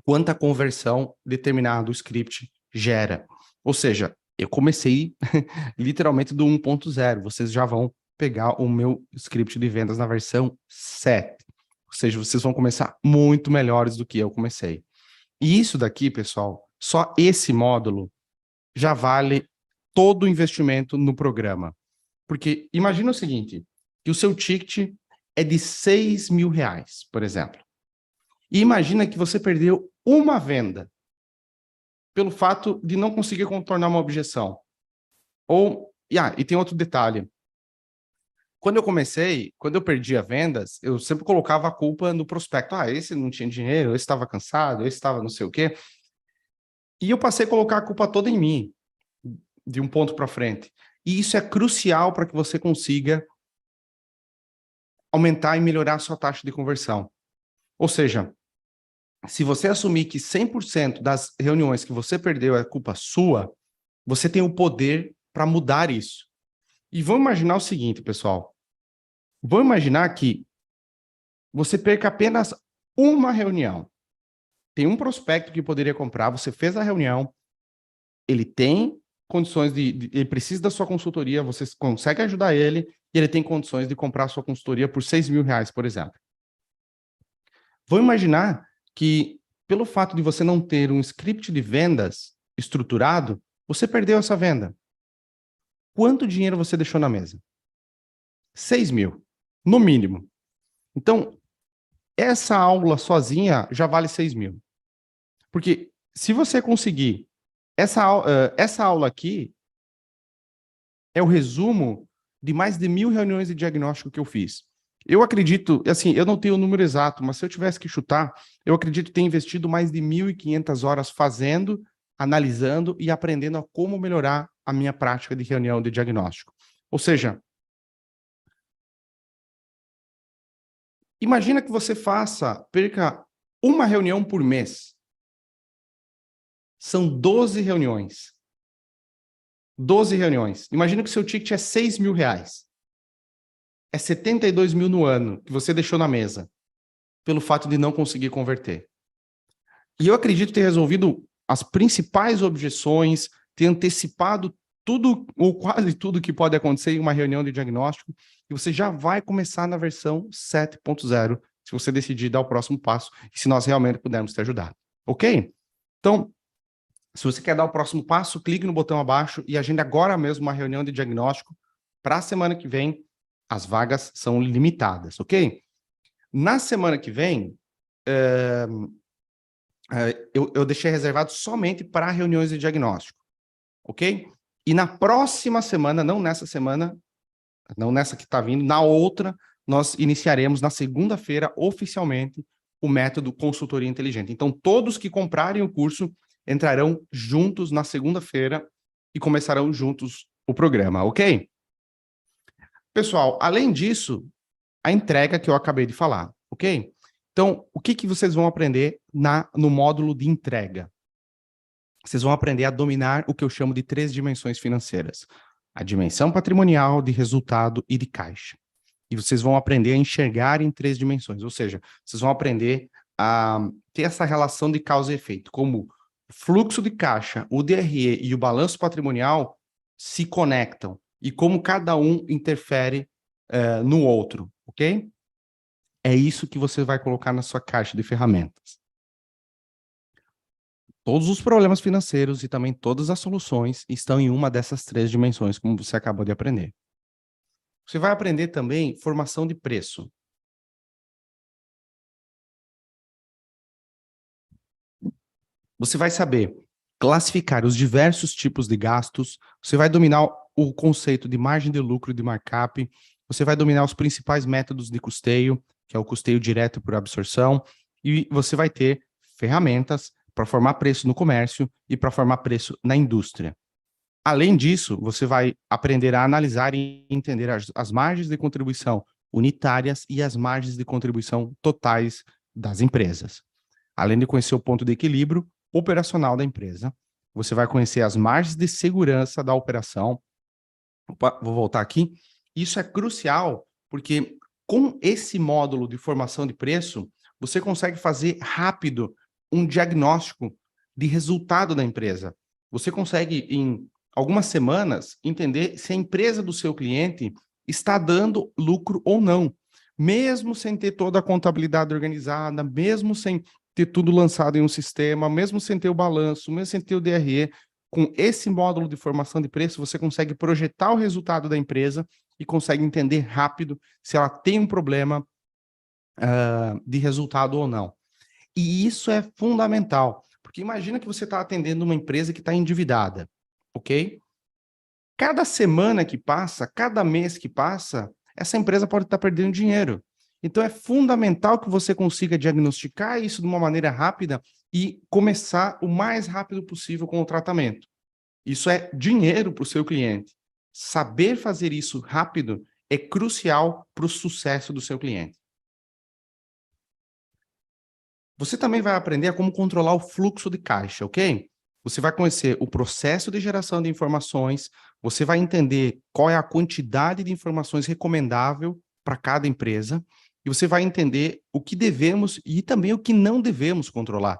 quanta conversão determinado script gera. Ou seja, eu comecei literalmente do 1.0. Vocês já vão pegar o meu script de vendas na versão 7. Ou seja, vocês vão começar muito melhores do que eu comecei. E isso daqui, pessoal, só esse módulo já vale todo o investimento no programa. Porque imagina o seguinte, que o seu ticket é de R$ 6.000, por exemplo. E imagina que você perdeu uma venda pelo fato de não conseguir contornar uma objeção. E tem outro detalhe. Quando eu comecei, quando eu perdia vendas, eu sempre colocava a culpa no prospecto. Esse não tinha dinheiro, esse estava cansado, esse estava não sei o quê. E eu passei a colocar a culpa toda em mim, de um ponto para frente. E isso é crucial para que você consiga aumentar e melhorar a sua taxa de conversão. Ou seja, se você assumir que 100% das reuniões que você perdeu é culpa sua, você tem o poder para mudar isso. E vamos imaginar o seguinte, pessoal. Vamos imaginar que você perca apenas uma reunião. Tem um prospecto que poderia comprar, você fez a reunião, ele tem condições ele precisa da sua consultoria, você consegue ajudar ele, e ele tem condições de comprar a sua consultoria por R$ 6.000, por exemplo. Vamos imaginar que, pelo fato de você não ter um script de vendas estruturado, você perdeu essa venda. Quanto dinheiro você deixou na mesa? 6.000, no mínimo. Então, essa aula sozinha já vale 6.000. Porque se você conseguir... Essa aula aqui é o resumo de mais de 1.000 reuniões de diagnóstico que eu fiz. Eu acredito, assim, eu não tenho o número exato, mas se eu tivesse que chutar, eu acredito ter investido mais de 1.500 horas fazendo, analisando e aprendendo a como melhorar a minha prática de reunião de diagnóstico. Ou seja, imagina que você perca uma reunião por mês. São 12 reuniões. 12 reuniões. Imagina que o seu ticket é R$ 6.000. É 72.000 no ano que você deixou na mesa, pelo fato de não conseguir converter. E eu acredito ter resolvido as principais objeções, ter antecipado tudo, ou quase tudo que pode acontecer em uma reunião de diagnóstico, e você já vai começar na versão 7.0, se você decidir dar o próximo passo, e se nós realmente pudermos te ajudar. Ok? Então, se você quer dar o próximo passo, clique no botão abaixo e agende agora mesmo uma reunião de diagnóstico para a semana que vem. As vagas são limitadas, ok? Na semana que vem, eu deixei reservado somente para reuniões de diagnóstico, ok? E na próxima semana, não nessa semana, não nessa que está vindo, na outra, nós iniciaremos na segunda-feira, oficialmente, o método Consultoria Inteligente. Então, todos que comprarem o curso entrarão juntos na segunda-feira e começarão juntos o programa, ok? Pessoal, além disso, a entrega que eu acabei de falar, ok? Então, o que vocês vão aprender no módulo de entrega? Vocês vão aprender a dominar o que eu chamo de 3 dimensões financeiras. A dimensão patrimonial, de resultado e de caixa. E vocês vão aprender a enxergar em 3 dimensões, ou seja, vocês vão aprender a ter essa relação de causa e efeito, como o fluxo de caixa, o DRE e o balanço patrimonial se conectam e como cada um interfere no outro, ok? É isso que você vai colocar na sua caixa de ferramentas. Todos os problemas financeiros e também todas as soluções estão em uma dessas 3 dimensões, como você acabou de aprender. Você vai aprender também formação de preço. Você vai saber classificar os diversos tipos de gastos, você vai dominar o conceito de margem de lucro e de markup, você vai dominar os principais métodos de custeio, que é o custeio direto por absorção, e você vai ter ferramentas para formar preço no comércio e para formar preço na indústria. Além disso, você vai aprender a analisar e entender as margens de contribuição unitárias e as margens de contribuição totais das empresas. Além de conhecer o ponto de equilíbrio operacional da empresa, você vai conhecer as margens de segurança da operação. Opa, vou voltar aqui. Isso é crucial, porque com esse módulo de formação de preço, você consegue fazer rápido um diagnóstico de resultado da empresa. Você consegue, em algumas semanas, entender se a empresa do seu cliente está dando lucro ou não, mesmo sem ter toda a contabilidade organizada, mesmo sem ter tudo lançado em um sistema, mesmo sem ter o balanço, mesmo sem ter o DRE. Com esse módulo de formação de preço, você consegue projetar o resultado da empresa e consegue entender rápido se ela tem um problema de resultado ou não. E isso é fundamental, porque imagina que você está atendendo uma empresa que está endividada, ok? Cada semana que passa, cada mês que passa, essa empresa pode estar perdendo dinheiro. Então é fundamental que você consiga diagnosticar isso de uma maneira rápida e começar o mais rápido possível com o tratamento. Isso é dinheiro para o seu cliente. Saber fazer isso rápido é crucial para o sucesso do seu cliente. Você também vai aprender a como controlar o fluxo de caixa, ok? Você vai conhecer o processo de geração de informações, você vai entender qual é a quantidade de informações recomendável para cada empresa, e você vai entender o que devemos e também o que não devemos controlar.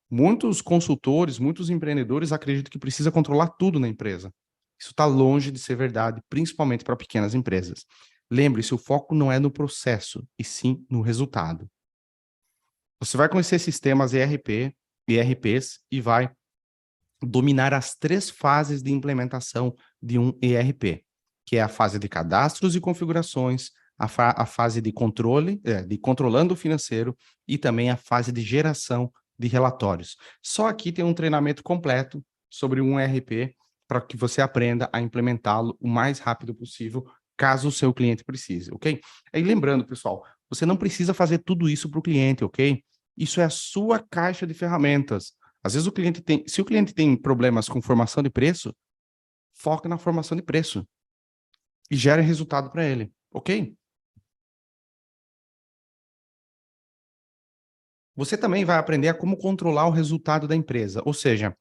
Muitos consultores, muitos empreendedores acreditam que precisa controlar tudo na empresa. Isso está longe de ser verdade, principalmente para pequenas empresas. Lembre-se, o foco não é no processo, e sim no resultado. Você vai conhecer sistemas ERPs e vai dominar as 3 fases de implementação de um ERP, que é a fase de cadastros e configurações, a fase de controle, de controlando o financeiro e também a fase de geração de relatórios. Só aqui tem um treinamento completo sobre um ERP para que você aprenda a implementá-lo o mais rápido possível, caso o seu cliente precise, ok? E lembrando, pessoal, você não precisa fazer tudo isso para o cliente, ok? Isso é a sua caixa de ferramentas. Às vezes se o cliente tem problemas com formação de preço, foca na formação de preço e gere resultado para ele, ok? Você também vai aprender a como controlar o resultado da empresa, ou seja,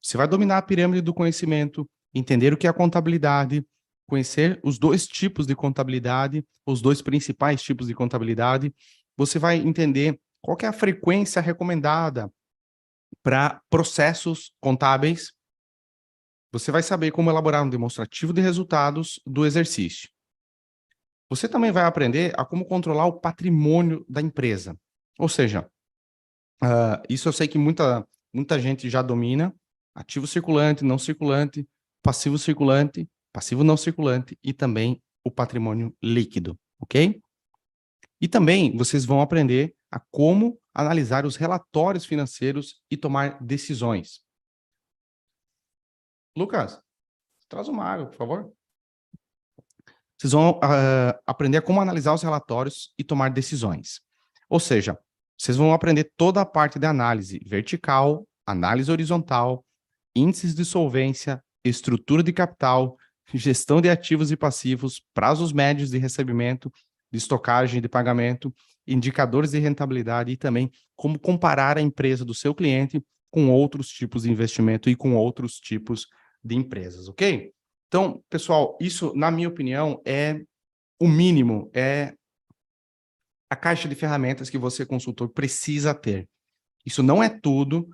você vai dominar a pirâmide do conhecimento, entender o que é a contabilidade, conhecer os 2 tipos de contabilidade, os 2 principais tipos de contabilidade. Você vai entender qual que é a frequência recomendada para processos contábeis. Você vai saber como elaborar um demonstrativo de resultados do exercício. Você também vai aprender a como controlar o patrimônio da empresa. Ou seja, isso eu sei que muita gente já domina: ativo circulante, não circulante, passivo não circulante e também o patrimônio líquido, ok? E também vocês vão aprender a como analisar os relatórios financeiros e tomar decisões. Lucas, traz uma água, por favor. Vocês vão aprender a como analisar os relatórios e tomar decisões. Ou seja, vocês vão aprender toda a parte de análise vertical, análise horizontal, índices de solvência, estrutura de capital, gestão de ativos e passivos, prazos médios de recebimento, de estocagem e de pagamento, indicadores de rentabilidade e também como comparar a empresa do seu cliente com outros tipos de investimento e com outros tipos de empresas, ok? Então, pessoal, isso, na minha opinião, é o mínimo, é a caixa de ferramentas que você, consultor, precisa ter. Isso não é tudo,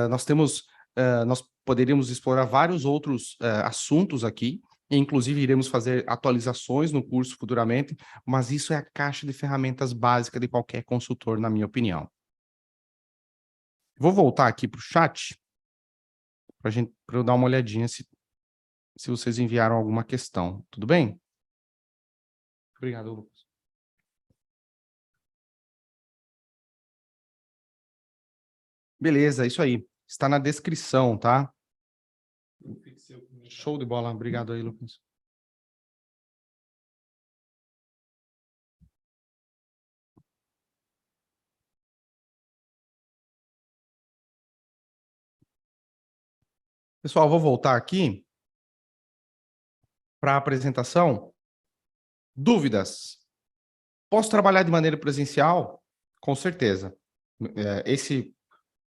nós poderíamos explorar vários outros assuntos aqui, e inclusive iremos fazer atualizações no curso futuramente, mas isso é a caixa de ferramentas básica de qualquer consultor, na minha opinião. Vou voltar aqui para o chat, para eu dar uma olhadinha se vocês enviaram alguma questão. Tudo bem? Obrigado, Lucas. Beleza, isso aí. Está na descrição, tá? Show de bola. Obrigado aí, Lucas. Pessoal, vou voltar aqui para a apresentação. Dúvidas? Posso trabalhar de maneira presencial? Com certeza.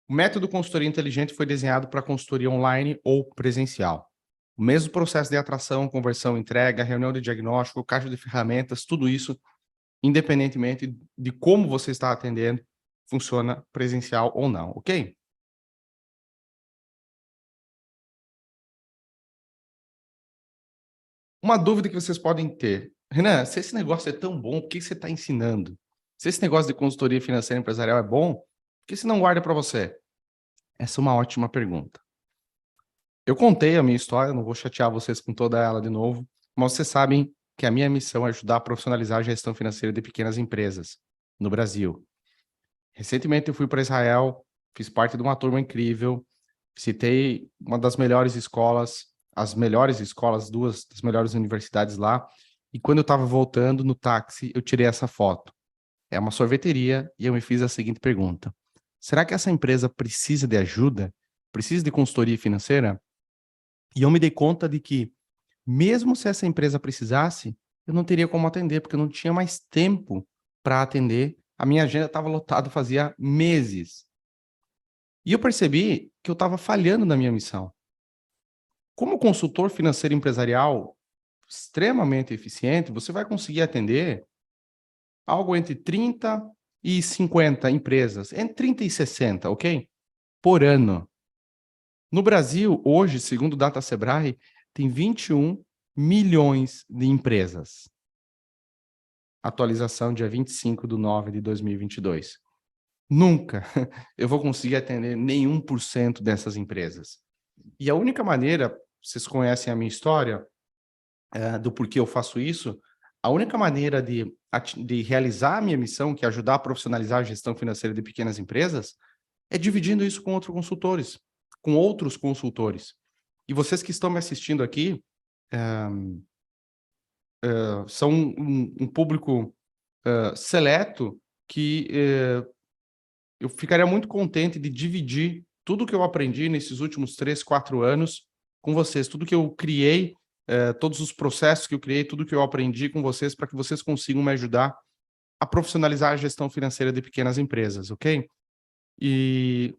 O método consultoria inteligente foi desenhado para consultoria online ou presencial. O mesmo processo de atração, conversão, entrega, reunião de diagnóstico, caixa de ferramentas, tudo isso, independentemente de como você está atendendo, funciona presencial ou não, ok? Uma dúvida que vocês podem ter. Renan, se esse negócio é tão bom, por que você está ensinando? Se esse negócio de consultoria financeira empresarial é bom, por que você não guarda para você? Essa é uma ótima pergunta. Eu contei a minha história, não vou chatear vocês com toda ela de novo, mas vocês sabem que a minha missão é ajudar a profissionalizar a gestão financeira de pequenas empresas no Brasil. Recentemente eu fui para Israel, fiz parte de uma turma incrível, citei uma das melhores escolas, as melhores escolas, duas das melhores universidades lá, e quando eu estava voltando no táxi, eu tirei essa foto. É uma sorveteria e eu me fiz a seguinte pergunta: será que essa empresa precisa de ajuda? Precisa de consultoria financeira? E eu me dei conta de que, mesmo se essa empresa precisasse, eu não teria como atender, porque eu não tinha mais tempo para atender. A minha agenda estava lotada fazia meses. E eu percebi que eu estava falhando na minha missão. Como consultor financeiro empresarial extremamente eficiente, você vai conseguir atender algo entre 30 e 50 empresas, entre 30 e 60, ok? Por ano. No Brasil, hoje, segundo o Data Sebrae, tem 21 milhões de empresas. Atualização dia 25/9/2022. Nunca eu vou conseguir atender nenhum por cento dessas empresas. E a única maneira, vocês conhecem a minha história, do porquê eu faço isso, a única maneira de realizar a minha missão, que é ajudar a profissionalizar a gestão financeira de pequenas empresas, é dividindo isso com outros consultores, com outros consultores. E vocês que estão me assistindo aqui, são um público seleto que eu ficaria muito contente de dividir tudo que eu aprendi nesses últimos 3, 4 anos com vocês, tudo que eu criei, todos os processos que eu criei, tudo que eu aprendi com vocês, para que vocês consigam me ajudar a profissionalizar a gestão financeira de pequenas empresas, ok? E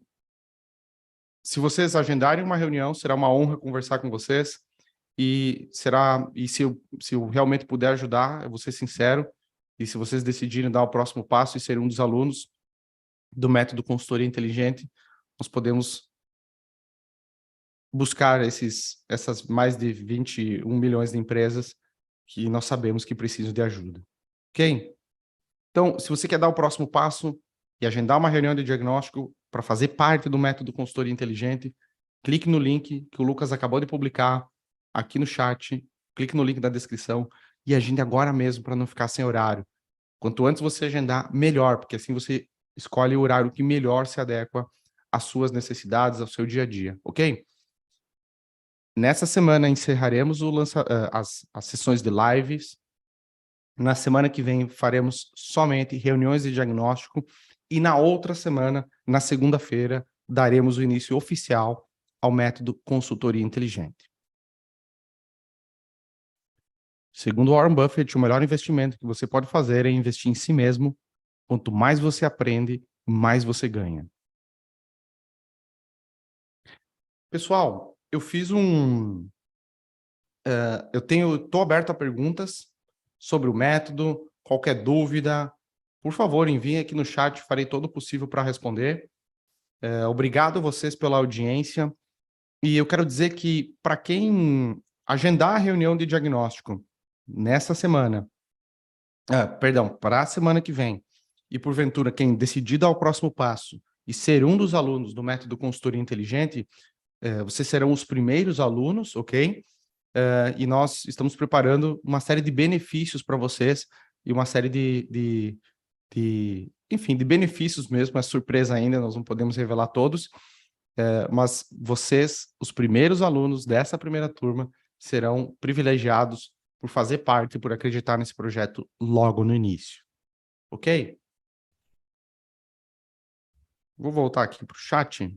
se vocês agendarem uma reunião, será uma honra conversar com vocês. E se eu realmente puder ajudar, eu vou ser sincero, e se vocês decidirem dar o próximo passo e ser um dos alunos do método consultoria inteligente, nós podemos buscar essas mais de 21 milhões de empresas que nós sabemos que precisam de ajuda. Ok? Então, se você quer dar o próximo passo e agendar uma reunião de diagnóstico para fazer parte do método consultoria inteligente, clique no link que o Lucas acabou de publicar aqui no chat, clique no link da descrição e agende agora mesmo para não ficar sem horário. Quanto antes você agendar, melhor, porque assim você escolhe o horário que melhor se adequa às suas necessidades, ao seu dia a dia, ok? Nessa semana encerraremos as sessões de lives. Na semana que vem faremos somente reuniões de diagnóstico e na outra semana, na segunda-feira, daremos o início oficial ao método consultoria inteligente. Segundo Warren Buffett, o melhor investimento que você pode fazer é investir em si mesmo. Quanto mais você aprende, mais você ganha. Pessoal, estou aberto a perguntas sobre o método, qualquer dúvida, por favor, enviem aqui no chat, farei todo o possível para responder. Obrigado a vocês pela audiência. E eu quero dizer que, para quem agendar a reunião de diagnóstico nessa semana, perdão, para a semana que vem, e porventura quem decidir dar o próximo passo e ser um dos alunos do método consultoria inteligente, vocês serão os primeiros alunos, ok? E nós estamos preparando uma série de benefícios para vocês e uma série enfim, de benefícios mesmo, é surpresa ainda, nós não podemos revelar todos, mas vocês, os primeiros alunos dessa primeira turma, serão privilegiados por fazer parte, por acreditar nesse projeto logo no início, ok? Vou voltar aqui para o chat.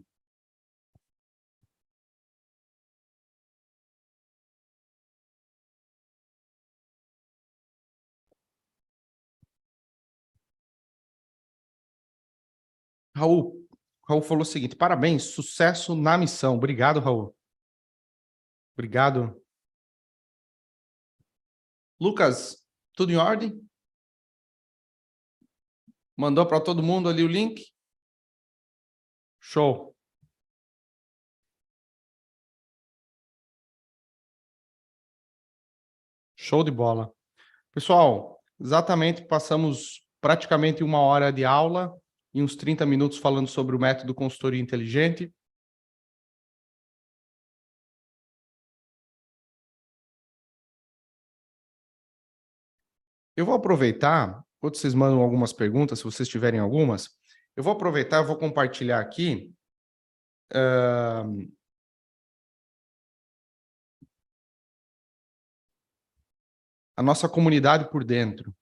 Raul falou o seguinte: parabéns, sucesso na missão. Obrigado, Raul. Obrigado. Lucas, tudo em ordem? Mandou para todo mundo ali o link? Show. Show de bola. Pessoal, exatamente, passamos praticamente 1 hora de aula e uns 30 minutos falando sobre o método consultoria inteligente. Eu vou aproveitar, quando vocês mandam algumas perguntas, se vocês tiverem algumas, eu vou aproveitar, eu vou compartilhar aqui a nossa comunidade por dentro.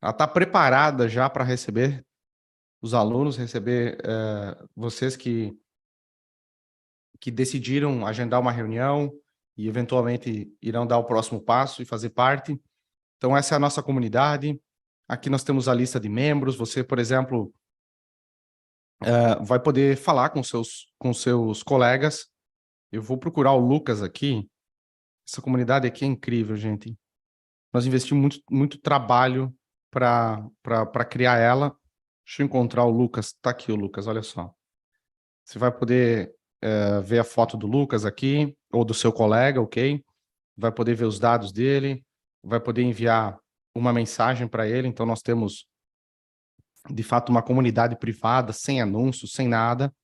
Ela está preparada já para receber os alunos, receber vocês que decidiram agendar uma reunião e eventualmente irão dar o próximo passo e fazer parte. Então, essa é a nossa comunidade. Aqui nós temos a lista de membros. Você, por exemplo, vai poder falar com seus colegas. Eu vou procurar o Lucas aqui. Essa comunidade aqui é incrível, gente. Nós investimos muito trabalho para criar ela. Deixa eu encontrar o Lucas. Está aqui o Lucas, olha só. Você vai poder ver a foto do Lucas aqui, ou do seu colega, ok? Vai poder ver os dados dele, vai poder enviar uma mensagem para ele. Então, nós temos, de fato, uma comunidade privada, sem anúncios, sem nada.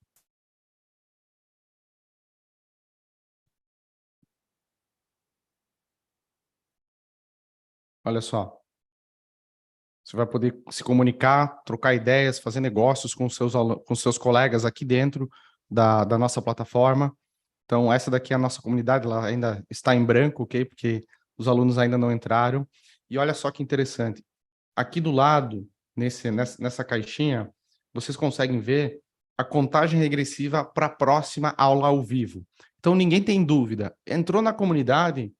Olha só. Você vai poder se comunicar, trocar ideias, fazer negócios com seus colegas aqui dentro da nossa plataforma. Então, essa daqui é a nossa comunidade, ela ainda está em branco, ok? Porque os alunos ainda não entraram. E olha só que interessante. Aqui do lado, nessa caixinha, vocês conseguem ver a contagem regressiva para a próxima aula ao vivo. Então, ninguém tem dúvida. Entrou na comunidade,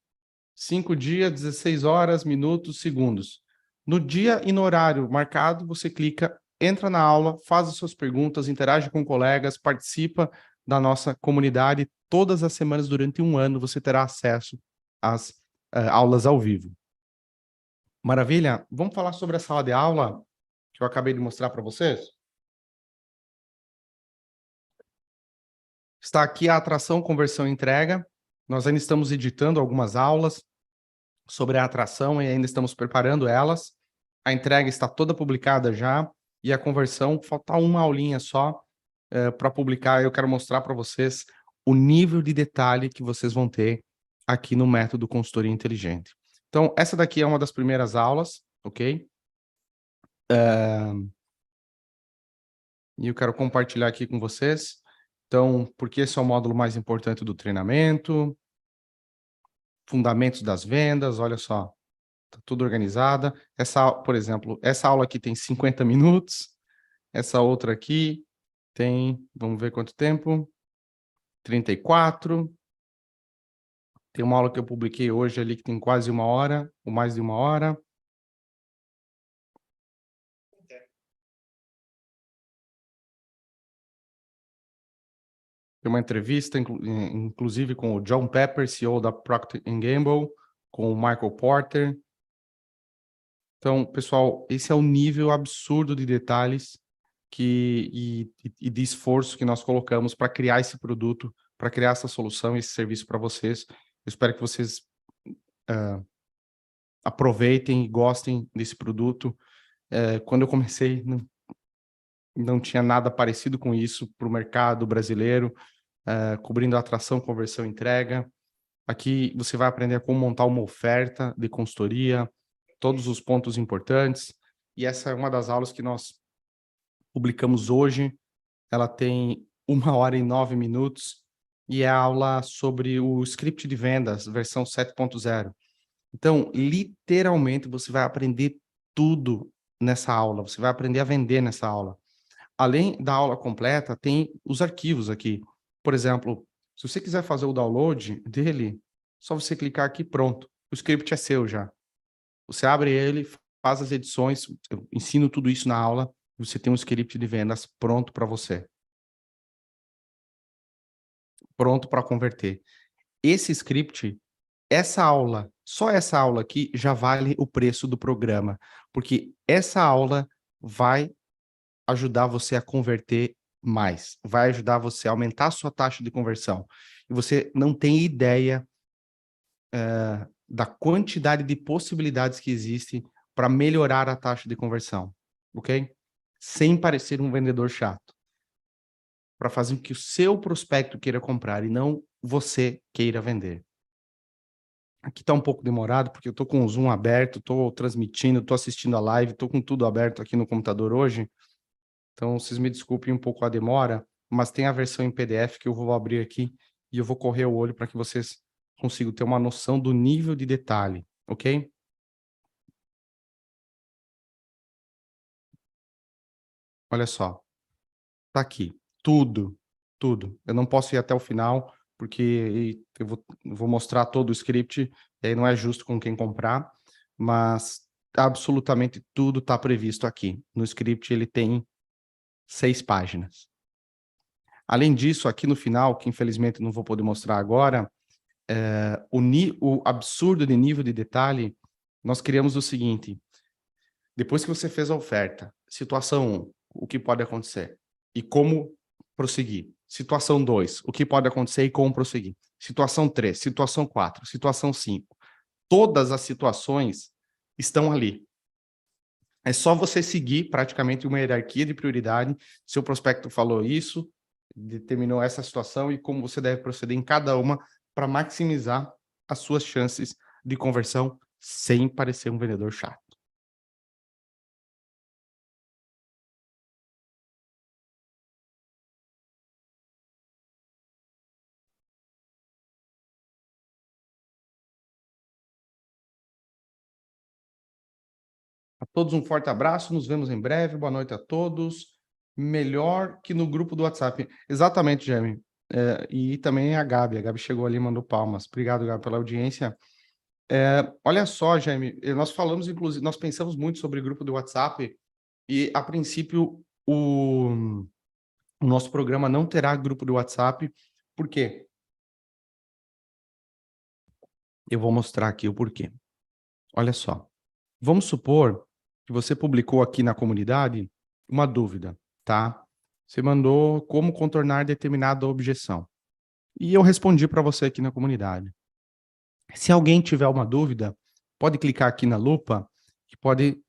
5 dias, 16 horas, minutos, segundos. No dia e no horário marcado, você clica, entra na aula, faz as suas perguntas, interage com colegas, participa da nossa comunidade. Todas as semanas, durante 1 ano, você terá acesso às aulas ao vivo. Maravilha? Vamos falar sobre a sala de aula que eu acabei de mostrar para vocês? Está aqui a atração, conversão e entrega. Nós ainda estamos editando algumas aulas sobre a atração e ainda estamos preparando elas. A entrega está toda publicada já e a conversão, falta uma aulinha só para publicar. Eu quero mostrar para vocês o nível de detalhe que vocês vão ter aqui no método consultoria inteligente. Então, essa daqui é uma das primeiras aulas, ok? E eu quero compartilhar aqui com vocês. Então, porque esse é o módulo mais importante do treinamento, fundamentos das vendas, olha só, tá tudo organizada. Por exemplo, essa aula aqui tem 50 minutos, essa outra aqui tem, vamos ver quanto tempo, 34. Tem uma aula que eu publiquei hoje ali que tem quase 1 hora, ou mais de 1 hora. Tem uma entrevista, inclusive, com o John Pepper, CEO da Procter Gamble, com o Michael Porter. Então, pessoal, esse é o nível absurdo de detalhes e de esforço que nós colocamos para criar esse produto, para criar essa solução e esse serviço para vocês. Eu espero que vocês aproveitem e gostem desse produto. Quando eu comecei, não tinha nada parecido com isso para o mercado brasileiro, cobrindo atração, conversão e entrega. Aqui você vai aprender a como montar uma oferta de consultoria, todos os pontos importantes. E essa é uma das aulas que nós publicamos hoje. Ela tem 1 hora e 9 minutos e é a aula sobre o script de vendas, versão 7.0. Então, literalmente, você vai aprender tudo nessa aula. Você vai aprender a vender nessa aula. Além da aula completa, tem os arquivos aqui. Por exemplo, se você quiser fazer o download dele, só você clicar aqui, pronto. O script é seu já. Você abre ele, faz as edições, eu ensino tudo isso na aula, você tem um script de vendas pronto para você. Pronto para converter. Esse script, essa aula, só essa aula aqui já vale o preço do programa, porque essa aula vai ajudar você a converter mais, vai ajudar você a aumentar a sua taxa de conversão. E você não tem ideia da quantidade de possibilidades que existem para melhorar a taxa de conversão, ok? Sem parecer um vendedor chato. Para fazer com que o seu prospecto queira comprar e não você queira vender. Aqui está um pouco demorado, porque eu estou com o Zoom aberto, estou transmitindo, estou assistindo a live, estou com tudo aberto aqui no computador hoje. Então, vocês me desculpem um pouco a demora, mas tem a versão em PDF que eu vou abrir aqui e eu vou correr o olho para que vocês consigam ter uma noção do nível de detalhe, ok? Olha só, tá aqui, tudo. Eu não posso ir até o final, porque eu vou mostrar todo o script, e aí não é justo com quem comprar, mas absolutamente tudo está previsto aqui. No script ele tem 6 páginas. Além disso, aqui no final, que infelizmente não vou poder mostrar agora, o absurdo de nível de detalhe, nós criamos o seguinte: depois que você fez a oferta, situação 1, o que pode acontecer e como prosseguir. Situação 2, o que pode acontecer e como prosseguir. Situação 3, situação 4, situação 5. Todas as situações estão ali. É só você seguir praticamente uma hierarquia de prioridade. Seu prospecto falou isso, determinou essa situação e como você deve proceder em cada uma para maximizar as suas chances de conversão sem parecer um vendedor chato. A todos um forte abraço, nos vemos em breve, boa noite a todos. Melhor que no grupo do WhatsApp. Exatamente, Jamie. E também a Gabi chegou ali e mandou palmas. Obrigado, Gabi, pela audiência. Olha só, Jamie, nós falamos, inclusive, nós pensamos muito sobre o grupo do WhatsApp e, a princípio, o nosso programa não terá grupo do WhatsApp. Por quê? Eu vou mostrar aqui o porquê. Olha só. Vamos supor que você publicou aqui na comunidade uma dúvida, tá? Você mandou como contornar determinada objeção. E eu respondi para você aqui na comunidade. Se alguém tiver uma dúvida, pode clicar aqui na lupa e pode,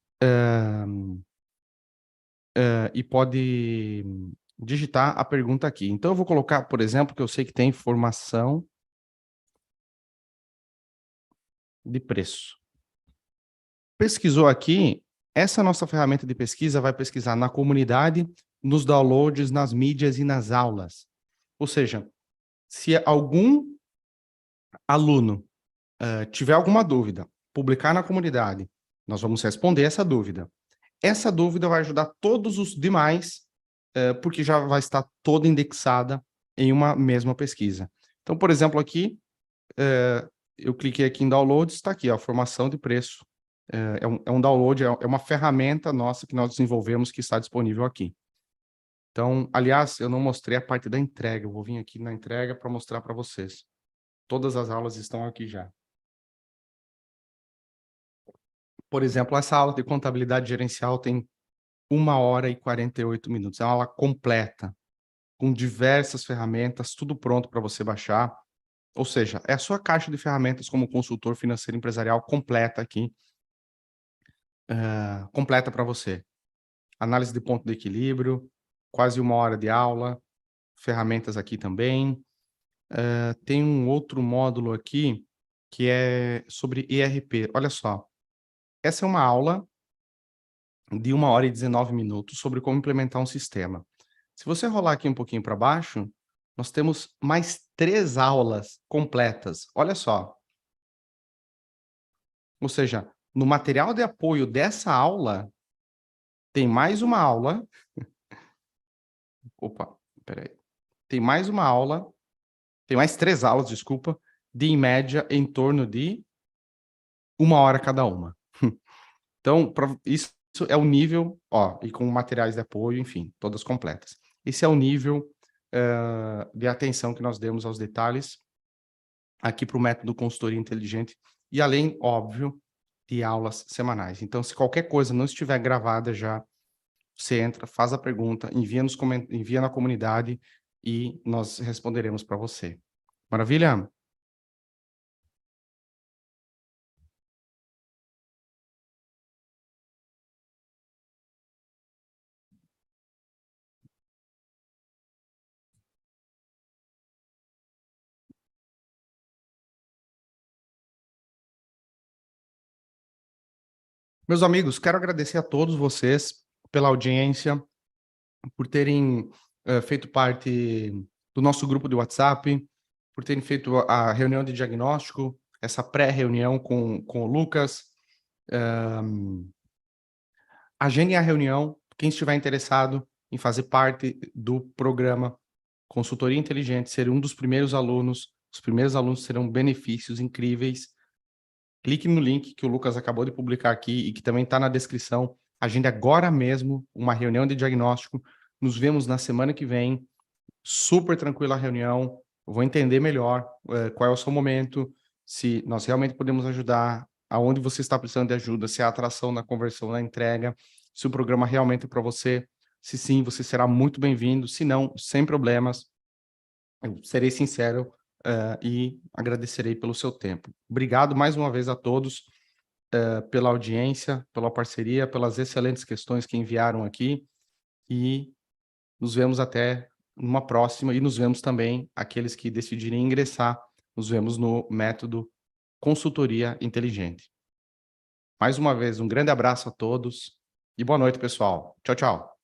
pode digitar a pergunta aqui. Então, eu vou colocar, por exemplo, que eu sei que tem informação de preço. Pesquisou aqui, essa nossa ferramenta de pesquisa vai pesquisar na comunidade, nos downloads, nas mídias e nas aulas. Ou seja, se algum aluno tiver alguma dúvida, publicar na comunidade, nós vamos responder essa dúvida. Essa dúvida vai ajudar todos os demais, porque já vai estar toda indexada em uma mesma pesquisa. Então, por exemplo, aqui, eu cliquei aqui em downloads, está aqui, a formação de preço. É um download, é uma ferramenta nossa que nós desenvolvemos que está disponível aqui. Então, aliás, eu não mostrei a parte da entrega, eu vou vir aqui na entrega para mostrar para vocês. Todas as aulas estão aqui já. Por exemplo, essa aula de contabilidade gerencial tem 1h e 48 minutos. É uma aula completa, com diversas ferramentas, tudo pronto para você baixar. Ou seja, é a sua caixa de ferramentas como consultor financeiro empresarial completa aqui, completa para você. Análise de ponto de equilíbrio, quase 1h de aula, ferramentas aqui também. Tem um outro módulo aqui que é sobre ERP. Olha só, essa é uma aula de 1h e 19 minutos sobre como implementar um sistema. Se você rolar aqui um pouquinho para baixo, nós temos mais 3 aulas completas. Olha só. Ou seja, no material de apoio dessa aula, tem mais uma aula. Opa, peraí. Tem mais uma aula, tem mais 3 aulas, desculpa, de em média em torno de 1h cada uma. Então, isso Isso é o nível, ó, e com materiais de apoio, enfim, todas completas. Esse é o nível de atenção que nós demos aos detalhes aqui para o método consultoria inteligente e além, óbvio, de aulas semanais. Então, se qualquer coisa não estiver gravada já, você entra, faz a pergunta, envia na comunidade e nós responderemos para você. Maravilha? Meus amigos, quero agradecer a todos vocês pela audiência, por terem feito parte do nosso grupo de WhatsApp, por terem feito a reunião de diagnóstico, essa pré-reunião com o Lucas. Agendem a reunião, quem estiver interessado em fazer parte do programa Consultoria Inteligente, ser um dos primeiros alunos, os primeiros alunos terão benefícios incríveis. Clique no link que o Lucas acabou de publicar aqui e que também está na descrição. Agende agora mesmo uma reunião de diagnóstico. Nos vemos na semana que vem. Super tranquila a reunião. Eu vou entender melhor qual é o seu momento, se nós realmente podemos ajudar, aonde você está precisando de ajuda, se é a atração na conversão, na entrega, se o programa realmente é para você. Se sim, você será muito bem-vindo. Se não, sem problemas. Eu serei sincero e agradecerei pelo seu tempo. Obrigado mais uma vez a todos pela audiência, pela parceria, pelas excelentes questões que enviaram aqui e nos vemos até numa próxima e nos vemos também, aqueles que decidirem ingressar, nos vemos no método Consultoria Inteligente. Mais uma vez, um grande abraço a todos e boa noite, pessoal. Tchau, tchau.